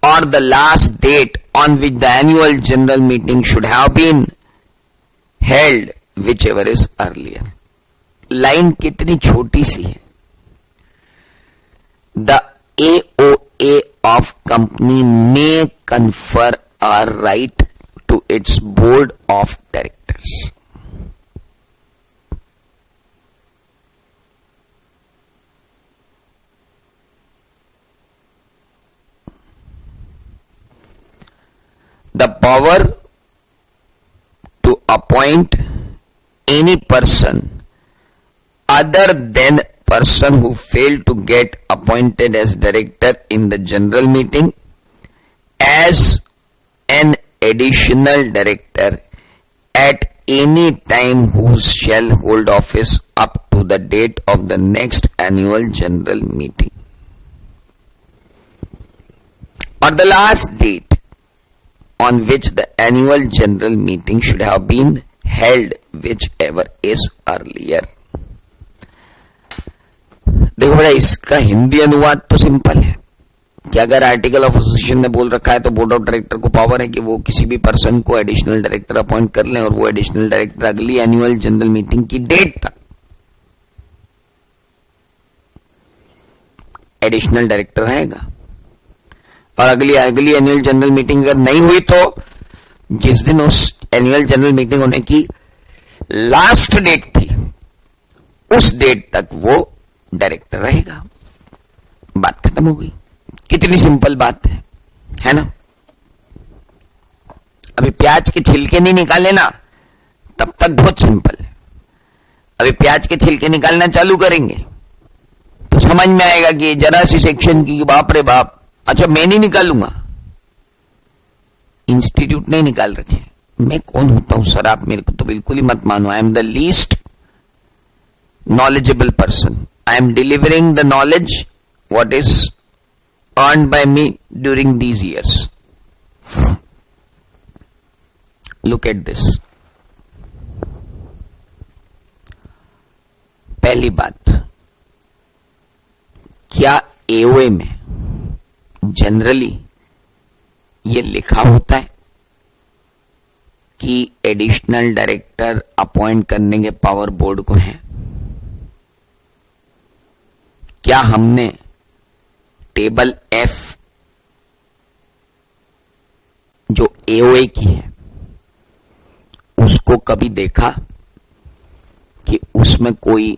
or the last date on which the annual general meeting should have been held, whichever is earlier. Line कितनी छोटी सी है। The AOA of company may confer a right to its board of directors. The power to appoint any person other than person who failed to get appointed as director in the general meeting as an additional director at any time, who shall hold office up to the date of the next annual general meeting or the last date on which the annual general meeting should have been held, whichever is earlier. देखो बेटा, इसका हिंदी अनुवाद तो सिंपल है कि अगर आर्टिकल ऑफ एसोसिएशन ने बोल रखा है तो बोर्ड ऑफ डायरेक्टर को पावर है कि वो किसी भी पर्सन को एडिशनल डायरेक्टर अपॉइंट कर लें और वो एडिशनल डायरेक्टर अगली एनुअल जनरल मीटिंग की डेट तक एडिशनल डायरेक्टर रहेगा। और अगली एनुअल जनरल मीटिंग अगर नहीं हुई तो जिस दिन उस एनुअल जनरल मीटिंग होने की लास्ट डेट थी उस डेट तक वो डायरेक्टर रहेगा। बात खत्म हो गई। कितनी सिंपल बात है ना? अभी प्याज के छिलके नहीं निकाले ना तब तक बहुत सिंपल है। अभी प्याज के छिलके निकालना चालू करेंगे तो समझ में आएगा कि जरा सी सेक्शन की बाप रे बाप, अच्छा मैं नहीं निकालूंगा, इंस्टीट्यूट नहीं निकाल रखे। मैं कौन होता हूं सर? आप मेरे को तो बिल्कुल ही मत मानो। I am the least knowledgeable person. I am delivering the knowledge what is earned by me during these years. Look at this. पहली बात, क्या AOA में जनरली ये लिखा होता है कि एडिशनल डायरेक्टर अपॉइंट करने के पावर बोर्ड को है? क्या हमने टेबल F जो AOA की है उसको कभी देखा कि उसमें कोई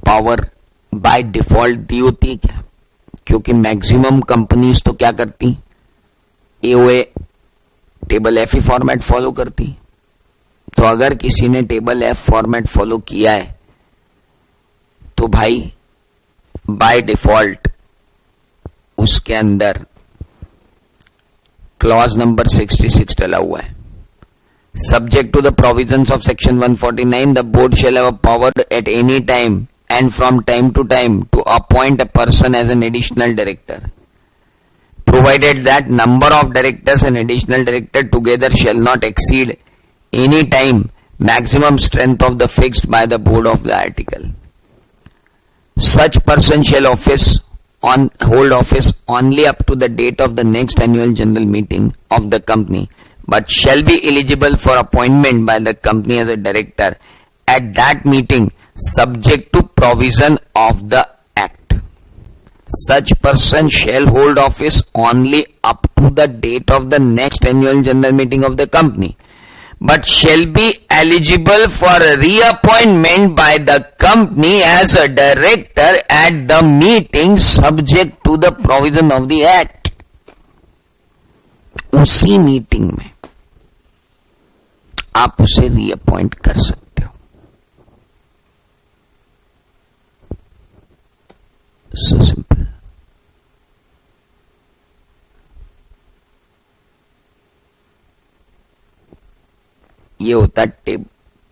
पावर बाय डिफॉल्ट दी होती है क्या? क्योंकि मैक्सिमम कंपनीज तो क्या करती, AOA टेबल F ही फॉर्मेट फॉलो करती। तो अगर किसी ने टेबल F फॉर्मेट फॉलो किया है तो भाई बाय डिफॉल्ट उसके अंदर क्लॉज नंबर 66 डला हुआ है। Subject to the provisions of section 149, the board shall have a power at any time and from time to time to appoint a person as an additional director, provided that number of directors and additional director together shall not exceed any time maximum strength of the fixed by the board of the article. Such person shall hold office only up to the date of the next annual general meeting of the company, but shall be eligible for appointment by the company as a director at that meeting, subject to provision of the Act. Such person shall hold office only up to the date of the next annual general meeting of the company, but shall be eligible for reappointment by the company as a director at the meeting, subject to the provision of the Act. उसी मीटिंग में आप उसे रीअपॉइंट कर सकते हो. So simple. ये होता है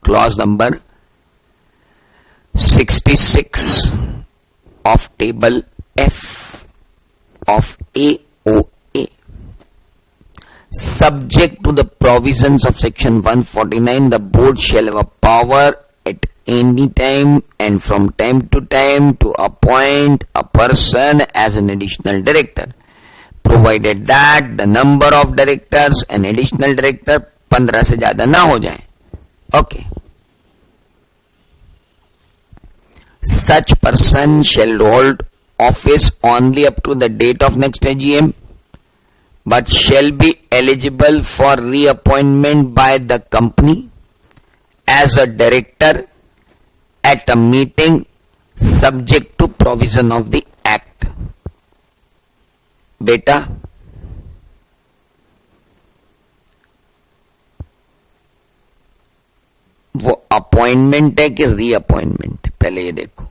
clause number 66 of table F of AOA. Subject to the provisions of section 149, the board shall have a power at any time and from time to time to appoint a person as an additional director, provided that the number of directors and additional director 15 से ज्यादा ना हो जाए. Okay. Such person shall hold office only up to the date of next AGM, but shall be eligible for reappointment by the company as a director at a meeting, subject to provision of the Act. बेटा वो अपॉइंटमेंट है कि रीअपॉइंटमेंट, पहले ये देखो.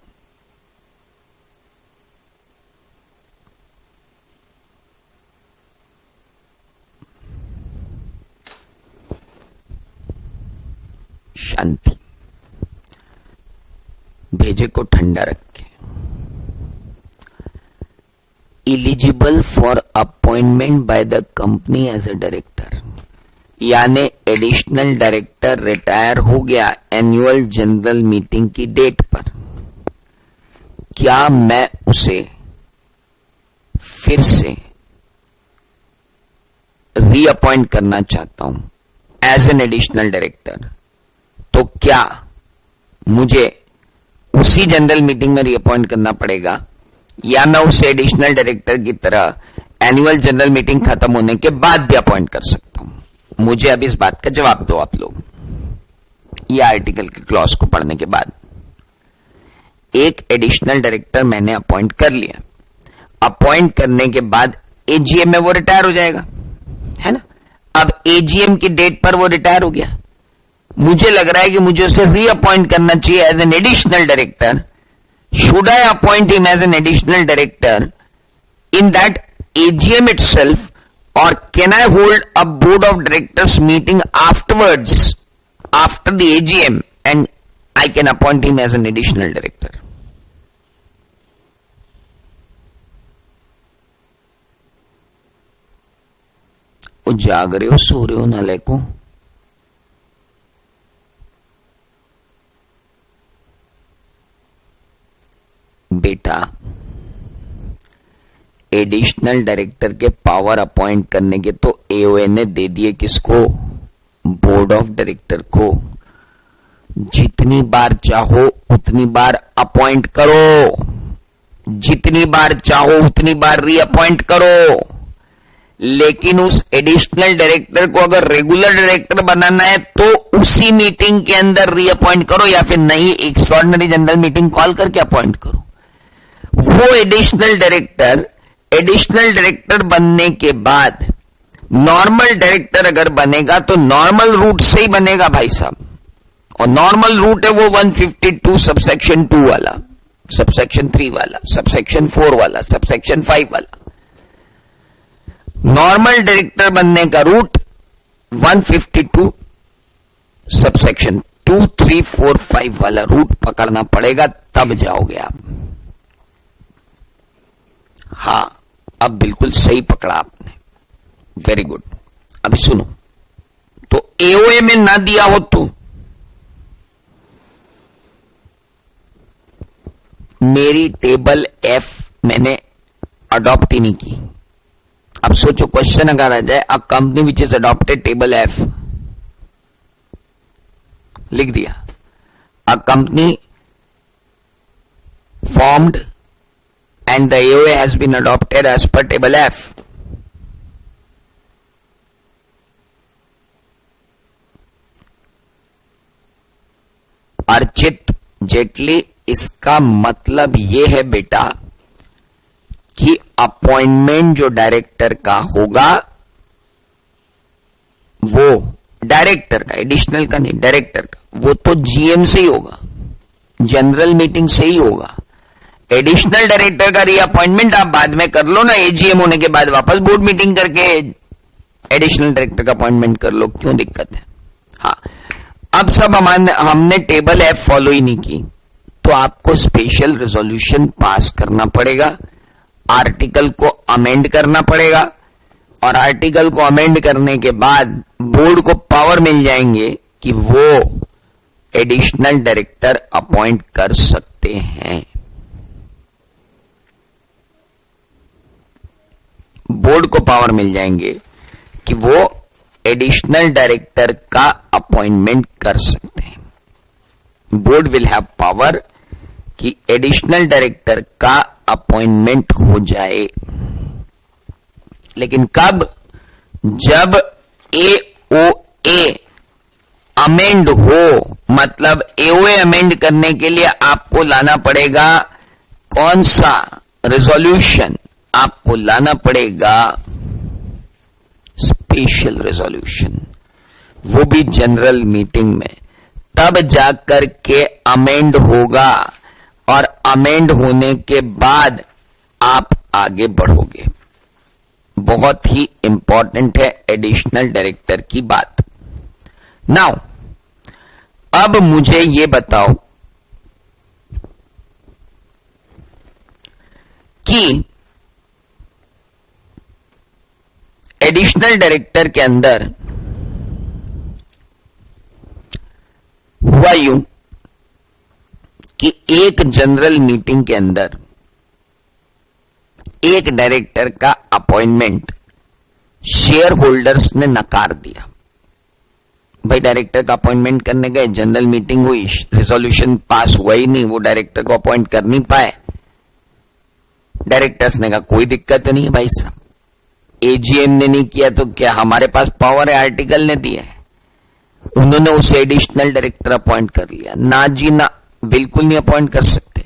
शांति. भेजे को ठंडा रखे. Eligible for appointment by the company as a director, यानी एडिशनल डायरेक्टर रिटायर हो गया एनुअल जनरल मीटिंग की डेट पर, क्या मैं उसे फिर से रीअपॉइंट करना चाहता हूं एज एन एडिशनल डायरेक्टर, तो क्या मुझे उसी जनरल मीटिंग में रीअपॉइंट करना पड़ेगा, या मैं उसे एडिशनल डायरेक्टर की तरह एनुअल जनरल मीटिंग खत्म होने के बाद भी अपॉइंट कर सकता हूं? मुझे अब इस बात का जवाब दो आप लोग. ये आर्टिकल के क्लॉज को पढ़ने के बाद, एक एडिशनल डायरेक्टर मैंने अपॉइंट कर लिया. अपॉइंट करने के बाद एजीएम में वो रिटायर हो जाएगा, है ना. अब एजीएम की डेट पर वो रिटायर हो गया. मुझे लग रहा है कि मुझे उसे रीअपॉइंट करना चाहिए as an additional director. Should I appoint him as an additional director in that AGM itself, or can I hold a board of directors meeting afterwards, after the AGM, and I can appoint him as an additional director? वो जाग रहे हो, सो रहे हो नाले को? बेटा, एडिशनल डायरेक्टर के पावर अपॉइंट करने के तो एओए ने दे दिए किसको? बोर्ड ऑफ डायरेक्टर को. जितनी बार चाहो उतनी बार अपॉइंट करो, जितनी बार चाहो उतनी बार रीअपॉइंट करो. लेकिन उस एडिशनल डायरेक्टर को अगर रेगुलर डायरेक्टर बनाना है तो उसी मीटिंग के अंदर रीअपॉइंट करो, या फिर नहीं एक्स्ट्राऑर्डिनरी जनरल मीटिंग कॉल करके अपॉइंट करो. वो एडिशनल डायरेक्टर बनने के बाद नॉर्मल डायरेक्टर अगर बनेगा तो नॉर्मल रूट से ही बनेगा भाई साहब. और नॉर्मल रूट है वो 152 सबसेक्शन 2 वाला, सबसेक्शन 3 वाला, सबसेक्शन 4 वाला, सबसेक्शन 5 वाला. नॉर्मल डायरेक्टर बनने का रूट 152 सबसेक्शन 2, 3, 4, 5 वाला रूट पकड़ना पड़ेगा, तब जाओगे आप। हां, अब बिल्कुल सही पकड़ा आपने, वेरी गुड। अभी सुनो, तो एओए में ना दिया हो तो मेरी टेबल एफ मैंने अडॉप्ट ही नहीं की। अब सोचो, क्वेश्चन अगर आ जाए, a company which is adopted table F, लिख दिया, a company formed and the AOA has been adopted as per table F. Archit Jaitley, इसका मतलब यह है बेटा कि अपॉइंटमेंट जो डायरेक्टर का होगा वो डायरेक्टर का, एडिशनल का नहीं, डायरेक्टर का, वो तो जीएम से ही होगा, जनरल मीटिंग से ही होगा। एडिशनल डायरेक्टर का रीअपॉइंटमेंट आप बाद में कर लो ना, एजीएम होने के बाद वापस बोर्ड मीटिंग करके एडिशनल डायरेक्टर का अपॉइंटमेंट कर लो, क्यों दिक्कत है। हाँ, अब सब हमने टेबल एफ फॉलो ही नहीं की, तो आपको स्पेशल रेजोल्यूशन पास करना पड़ेगा, आर्टिकल को अमेंड करना पड़ेगा, और आर्टिकल को अमेंड करने के बाद बोर्ड को पावर मिल जाएंगे कि वो एडिशनल डायरेक्टर अपॉइंट कर सकते हैं। बोर्ड को पावर मिल जाएंगे कि वो एडिशनल डायरेक्टर का अपॉइंटमेंट कर सकते हैं। बोर्ड विल हैव पावर कि एडिशनल डायरेक्टर का अपॉइंटमेंट हो जाए, लेकिन कब? जब एओए अमेंड हो, मतलब एओए अमेंड करने के लिए आपको लाना पड़ेगा कौन सा रेजोल्यूशन? आपको लाना पड़ेगा स्पेशल रेजोल्यूशन, वो भी जनरल मीटिंग में, तब जाकर के अमेंड होगा, और अमेंड होने के बाद आप आगे बढ़ोगे। बहुत ही इंपॉर्टेंट है एडिशनल डायरेक्टर की बात। नाउ अब मुझे ये बताओ कि एडिशनल डायरेक्टर के अंदर हुआ यूं कि एक जनरल मीटिंग के अंदर एक डायरेक्टर का अपॉइंटमेंट शेयर होल्डर्स ने नकार दिया। भाई डायरेक्टर का अपॉइंटमेंट करने गए, जनरल मीटिंग हुई, रेजोल्यूशन पास हुआ ही नहीं, वो डायरेक्टर को अपॉइंट कर नहीं पाए। डायरेक्टर्स ने कहा कोई दिक्कत नहीं है भाई साहब, एजीएम ने नहीं किया तो क्या हमारे पास पावर है, आर्टिकल ने दिया है। उन्होंने उसे एडिशनल डायरेक्टर अपॉइंट कर लिया। ना जी ना, बिल्कुल नहीं अपॉइंट कर सकते।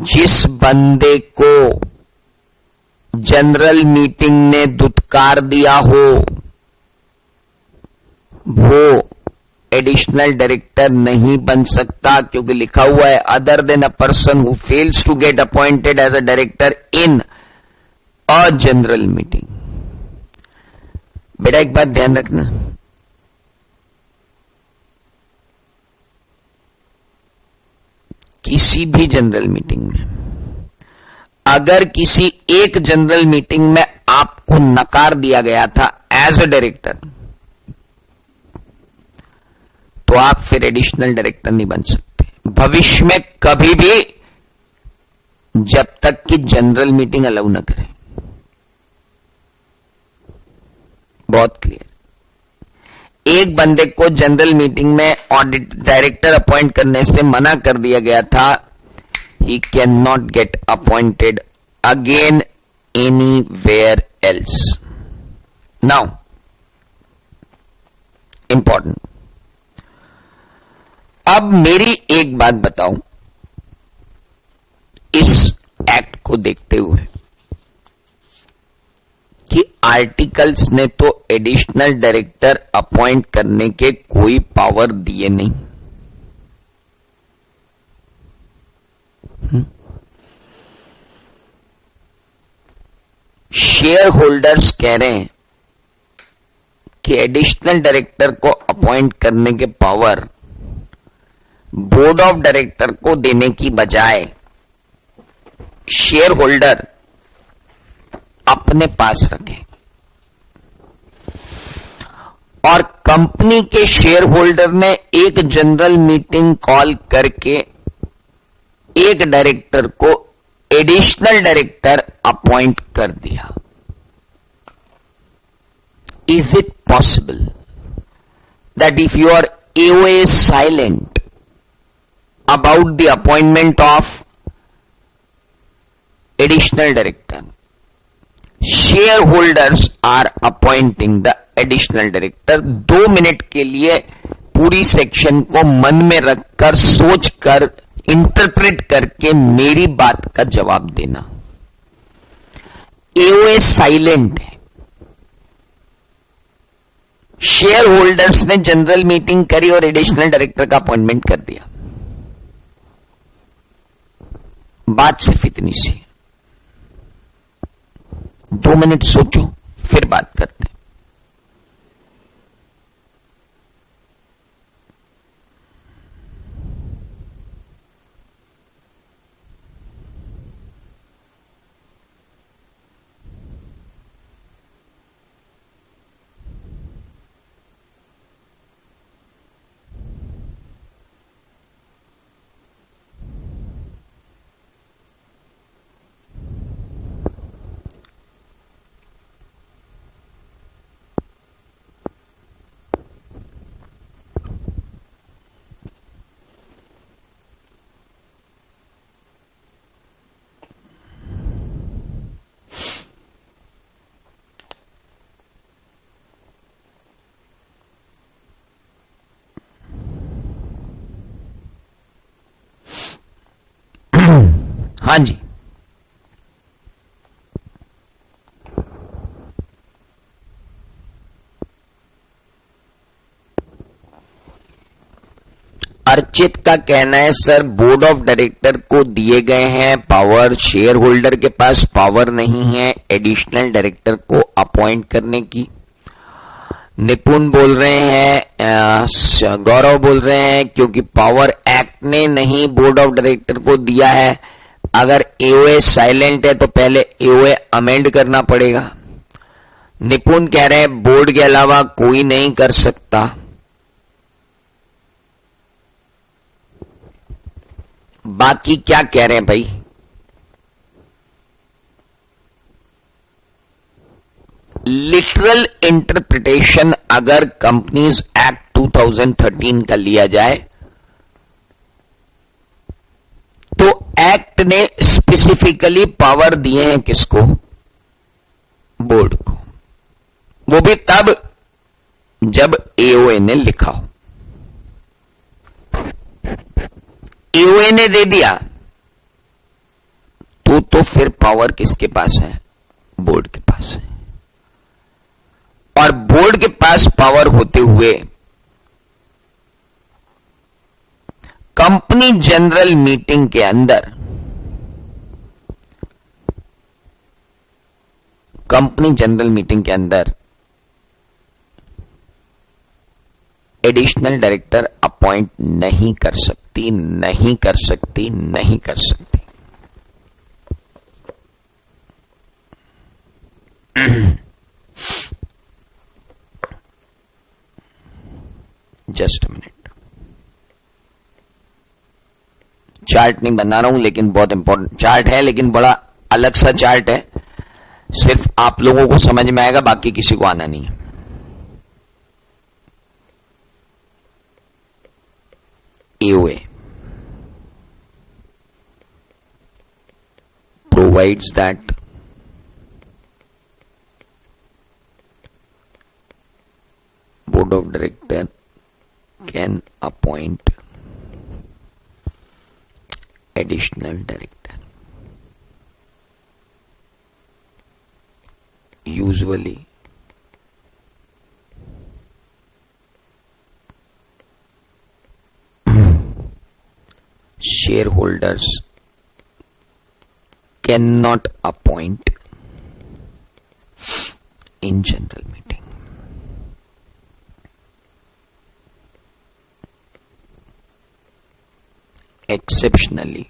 जिस बंदे को जनरल मीटिंग ने दुत्कार दिया हो वो एडिशनल डायरेक्टर नहीं बन सकता, क्योंकि लिखा हुआ है other than a person who fails to get appointed as a director in a general meeting. बेटा एक बात ध्यान रखना, किसी भी जनरल मीटिंग में अगर किसी एक जनरल मीटिंग में आपको नकार दिया गया था एज अ डायरेक्टर, तो आप फिर एडिशनल डायरेक्टर नहीं बन सकते भविष्य में कभी भी, जब तक कि जनरल मीटिंग अलाउ न करे। बहुत क्लियर। एक बंदे को जनरल मीटिंग में ऑडिट डायरेक्टर अपॉइंट करने से मना कर दिया गया था, he cannot get appointed again anywhere else. Now, important. अब मेरी एक बात बताऊं, इस एक्ट को देखते हुए कि आर्टिकल्स ने तो एडिशनल डायरेक्टर अपॉइंट करने के कोई पावर दिए नहीं। शेयर होल्डर्स कह रहे हैं कि एडिशनल डायरेक्टर को अपॉइंट करने के पावर बोर्ड ऑफ डायरेक्टर को देने की बजाय शेयर होल्डर अपने पास रखें और कंपनी के शेयर होल्डर ने एक जनरल मीटिंग कॉल करके एक डायरेक्टर को एडिशनल डायरेक्टर अपॉइंट कर दिया. Is it possible that if your AOA is silent about the appointment of additional director, shareholders are appointing the additional director? 2 minute के लिए पूरी सेक्शन को मन में रखकर सोचकर इंटरप्रेट करके मेरी बात का जवाब देना. AOA साइलेंट है, शेयर होल्डर्स ने जनरल मीटिंग करी और एडिशनल डायरेक्टर का अपॉइंटमेंट कर दिया. बात सिर्फ इतनी सी. 2 मिनट सोचो फिर बात करते हैं. हां जी, अर्चित का कहना है सर बोर्ड ऑफ डायरेक्टर को दिए गए हैं पावर, शेयर होल्डर के पास पावर नहीं है एडिशनल डायरेक्टर को अपॉइंट करने की. निपुण बोल रहे हैं, गौरव बोल रहे हैं क्योंकि पावर एक्ट ने नहीं बोर्ड ऑफ डायरेक्टर को दिया है. अगर एओए साइलेंट है तो पहले एओए अमेंड करना पड़ेगा. निपुण कह रहे हैं बोर्ड के अलावा कोई नहीं कर सकता. बाकी क्या कह रहे हैं भाई? लिटरल इंटरप्रिटेशन अगर कंपनीज एक्ट 2013 का लिया जाए तो एक्ट ने स्पेसिफिकली पावर दिए हैं किसको? बोर्ड को. वो भी तब जब एओए ने लिखा हो. एओए ने दे दिया तो फिर पावर किसके पास है? बोर्ड के पास है. और बोर्ड के पास पावर होते हुए कंपनी जनरल मीटिंग के अंदर एडिशनल डायरेक्टर अपॉइंट नहीं कर सकती. Just a minute. चार्ट नहीं बना रहा हूं लेकिन बहुत इंपॉर्टेंट चार्ट है, लेकिन बड़ा अलग सा चार्ट है. सिर्फ आप लोगों को समझ में आएगा, बाकी किसी को आना नहीं है. AOA provides that board of director can appoint additional director. Usually shareholders cannot appoint in general meeting. exceptionally,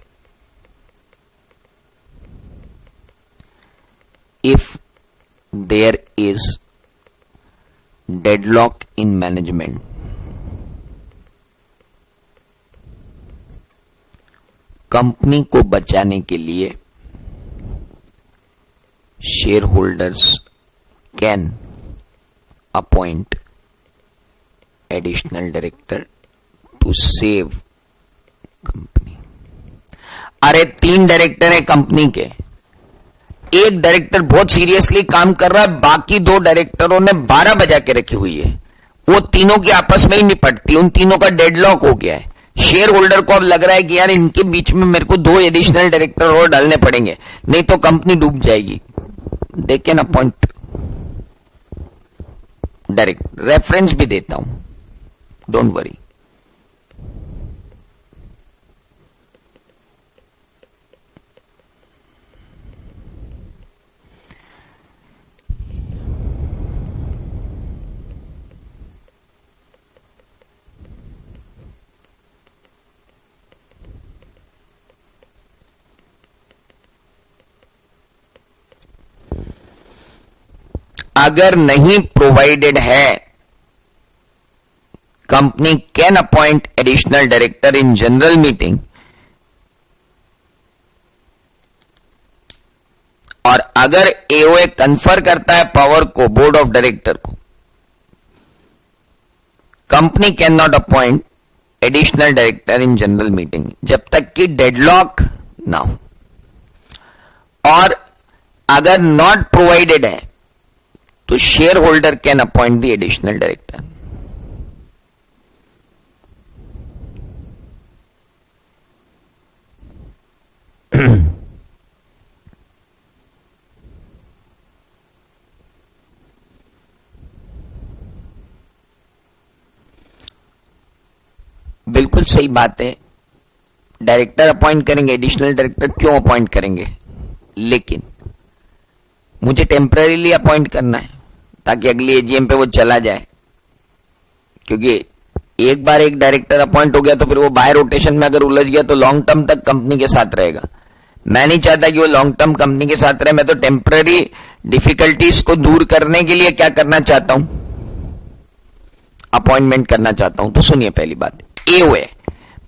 if there is deadlock in management, company को बचाने के लिए share holders can appoint additional director to save company. अरे 3 डायरेक्टर है कंपनी के, एक डायरेक्टर बहुत सीरियसली काम कर रहा है, बाकी 2 डायरेक्टरों ने 12 बजा के रखी हुई है, वो तीनों की आपस में ही निपटती, उन तीनों का डेडलॉक हो गया है। शेयर होल्डर को अब लग रहा है कि यार इनके बीच में मेरे को 2 एडिशनल डायरेक्टर और डालने पड़ेंगे, नहीं तो कंपनी डूब जाएगी। They can appoint direct, reference भी देता हूं, डोंट वरी। अगर नहीं प्रोवाइडेड है, company can appoint additional director in general meeting, और अगर एओए कन्फर करता है पावर को बोर्ड ऑफ डायरेक्टर को, company can not appoint additional director in general meeting जब तक कि डेडलॉक ना हो। और अगर नॉट प्रोवाइडेड है तो share holder can appoint the additional director. बिल्कुल सही बात है, डायरेक्टर अपॉइंट करेंगे, एडिशनल डायरेक्टर क्यों अपॉइंट करेंगे, लेकिन मुझे टेम्पररीली अपॉइंट करना है ताकि अगली एजीएम पे वो चला जाए, क्योंकि एक बार एक डायरेक्टर अपॉइंट हो गया तो फिर वो बाय रोटेशन में अगर उलझ गया तो लॉन्ग टर्म तक कंपनी के साथ रहेगा। मैं नहीं चाहता कि वो लॉन्ग टर्म कंपनी के साथ रहे, मैं तो टेम्पररी डिफिकल्टीज को दूर करने के लिए क्या करना चाहता हूं, अपॉइंटमेंट करना चाहता हूं। तो सुनिए, पहली बात, एओए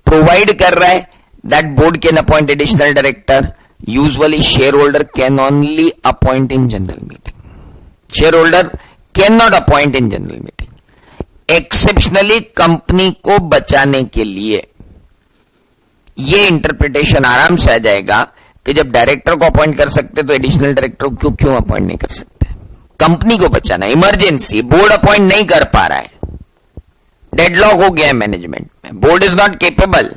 प्रोवाइड कर रहा है that board can appoint additional director, usually share holder can only appoint in general meeting, share holder can not appoint in general meeting. Exceptionally company को बचाने के लिए ये इंटरप्रिटेशन आराम से आ जाएगा कि जब डायरेक्टर को अपॉइंट कर सकते तो एडिशनल डायरेक्टर को क्यों अपॉइंट नहीं कर सकते। कंपनी को बचाना, इमरजेंसी, बोर्ड अपॉइंट नहीं कर पा रहा है, डेडलॉक हो गया है मैनेजमेंट में, बोर्ड इज नॉट केपेबल,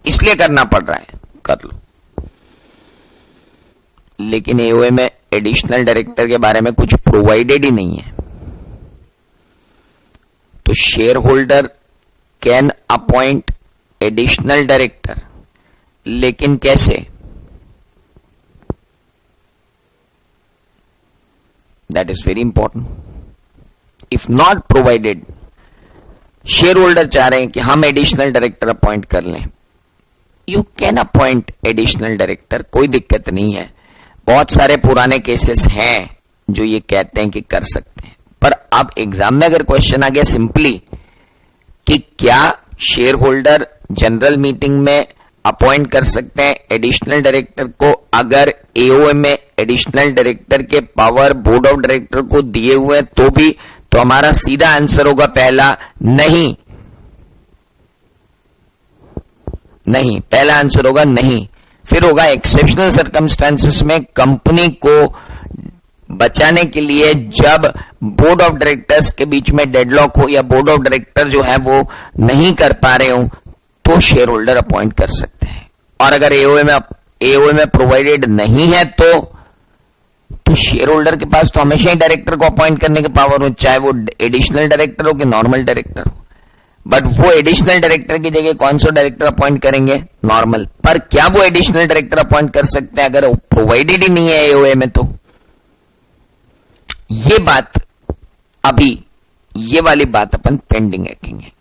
इसलिए करना पड़ रहा है, कर लो। लेकिन एओए में एडिशनल डायरेक्टर के बारे में कुछ प्रोवाइडेड ही नहीं है, तो share holder can appoint additional director, लेकिन कैसे, that is very important. If not provided, share holder चाह रहे हैं कि हम एडिशनल डायरेक्टर अपॉइंट कर लें, you can appoint additional director, कोई दिक्कत नहीं है। बहुत सारे पुराने केसेस हैं जो ये कहते हैं कि कर सकते हैं, पर अब एग्जाम में अगर क्वेश्चन आ गया सिंपली कि क्या शेयर होल्डर जनरल मीटिंग में अपॉइंट कर सकते हैं एडिशनल डायरेक्टर को, अगर एओए में एडिशनल डायरेक्टर के पावर बोर्ड ऑफ डायरेक्टर को दिए हुए तो भी, तो हमारा सीधा आंसर होगा पहला, नहीं। नहीं, पहला आंसर होगा नहीं। फिर होगा एक्सेप्शनल सर्कमस्टांसेस में कंपनी को बचाने के लिए जब बोर्ड ऑफ डायरेक्टर्स के बीच में डेडलॉक हो या बोर्ड ऑफ डायरेक्टर जो है वो नहीं कर पा रहे हो, तो शेयर होल्डर अपॉइंट कर सकते हैं। और अगर एओए में प्रोवाइडेड नहीं है तो शेयर होल्डर के पास तो हमेशा ही डायरेक्टर को अपॉइंट करने के पावर हो, चाहे वो एडिशनल डायरेक्टर हो कि नॉर्मल डायरेक्टर हो। बट वो एडिशनल डायरेक्टर की जगह कौन सा डायरेक्टर अपॉइंट करेंगे, नॉर्मल। पर क्या वो एडिशनल डायरेक्टर अपॉइंट कर सकते हैं अगर प्रोवाइडेड ही नहीं है एओए में, तो ये बात अभी, ये वाली बात अपन पेंडिंग रखेंगे।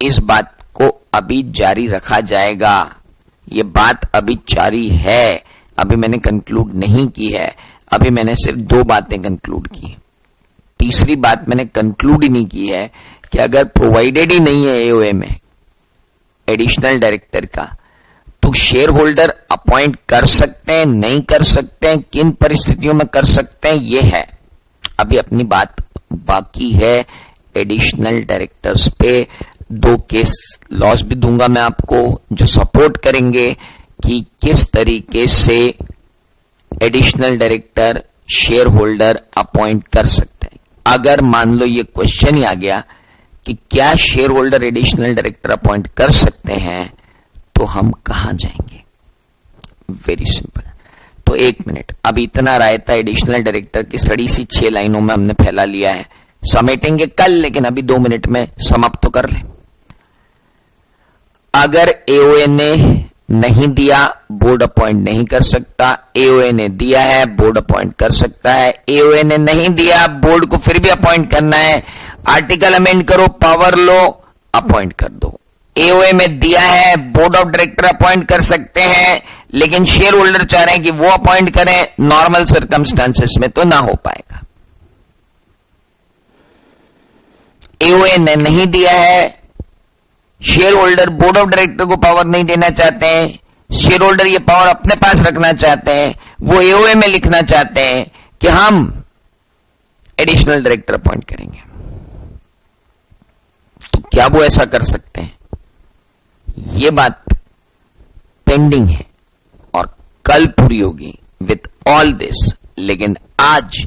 इस बात को अभी जारी रखा जाएगा। ये बात अभी जारी है, अभी मैंने कंक्लूड नहीं की है। अभी मैंने सिर्फ 2 बातें कंक्लूड की। तीसरी बात मैंने कंक्लूड ही नहीं की है कि अगर प्रोवाइडेड ही नहीं है एओए में एडिशनल डायरेक्टर का, तो शेयर होल्डर अपॉइंट कर सकते हैं, नहीं कर सकते हैं, किन परिस्थितियों में कर सकते हैं, ये है। अभी अपनी बात बाकी है एडिशनल डायरेक्टर्स पे। 2 केस लॉस भी दूंगा मैं आपको जो सपोर्ट करेंगे कि किस तरीके से additional director share holder appoint कर सकते हैं। अगर मान लो ये क्वेश्चन ही आ गया कि क्या share holder additional director appoint कर सकते हैं, तो हम कहां जाएंगे? Very simple. तो 1 मिनट, अब इतना रायता एडिशनल डायरेक्टर की सड़ी सी 6 लाइनों में हमने फैला लिया है, समेटेंगे कल, लेकिन अभी 2 मिनट में समाप्त तो कर लें। अगर एओए ने नहीं दिया, बोर्ड अपॉइंट नहीं कर सकता। एओए ने दिया है, बोर्ड अपॉइंट कर सकता है। एओए ने नहीं दिया, बोर्ड को फिर भी अपॉइंट करना है, आर्टिकल अमेंड करो, पावर लो, अपॉइंट कर दो। एओए में दिया है, बोर्ड ऑफ डायरेक्टर अपॉइंट कर सकते हैं, लेकिन शेयर होल्डर चाह रहे हैं कि वो अपॉइंट करें, नॉर्मल सर्कमस्टांसेस में तो ना हो पाएगा। एओए ने नहीं दिया है, share holder board of director को पावर नहीं देना चाहते हैं, शेयर होल्डर ये पावर अपने पास रखना चाहते हैं, वो एओए में लिखना चाहते हैं कि हम एडिशनल डायरेक्टर अपॉइंट करेंगे, तो क्या वो ऐसा कर सकते हैं? ये बात पेंडिंग है और कल पूरी होगी विथ ऑल दिस। लेकिन आज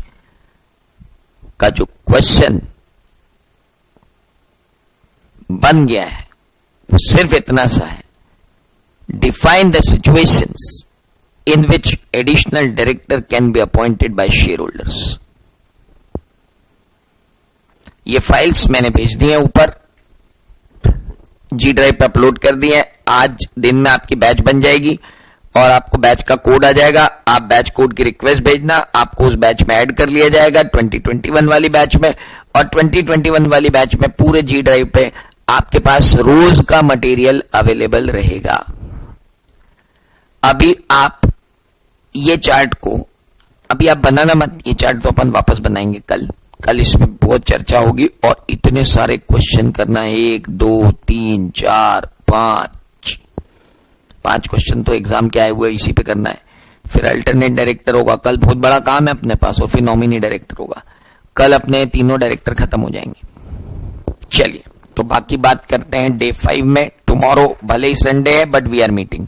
का जो क्वेश्चन बन गया है वो सिर्फ इतना सा है, define the situations in which additional director can be appointed by share holders. ये फाइल्स मैंने भेज दी हैं, ऊपर जी ड्राइव पे अपलोड कर दी है। आज दिन में आपकी बैच बन जाएगी और आपको बैच का कोड आ जाएगा। आप बैच कोड की रिक्वेस्ट भेजना, आपको उस बैच में ऐड कर लिया जाएगा 2021 वाली बैच में। और 2021 वाली बैच में पूरे जी ड्राइव पे आपके पास रोज का मटेरियल अवेलेबल रहेगा। अभी आप ये चार्ट को अभी आप बनाना मत, ये चार्ट तो अपन वापस बनाएंगे कल इसमें बहुत चर्चा होगी और इतने सारे क्वेश्चन करना है, 1 2 3 4 5 क्वेश्चन तो एग्जाम के आए हुए इसी पे करना है। फिर अल्टरनेट डायरेक्टर होगा, कल बहुत बड़ा काम है अपने पास, और फिर नॉमिनी डायरेक्टर होगा। कल अपने तीनों डायरेक्टर खत्म हो जाएंगे। चलिए, तो बाकी बात करते हैं डे 5 में। टुमारो भले ही संडे है बट वी आर मीटिंग।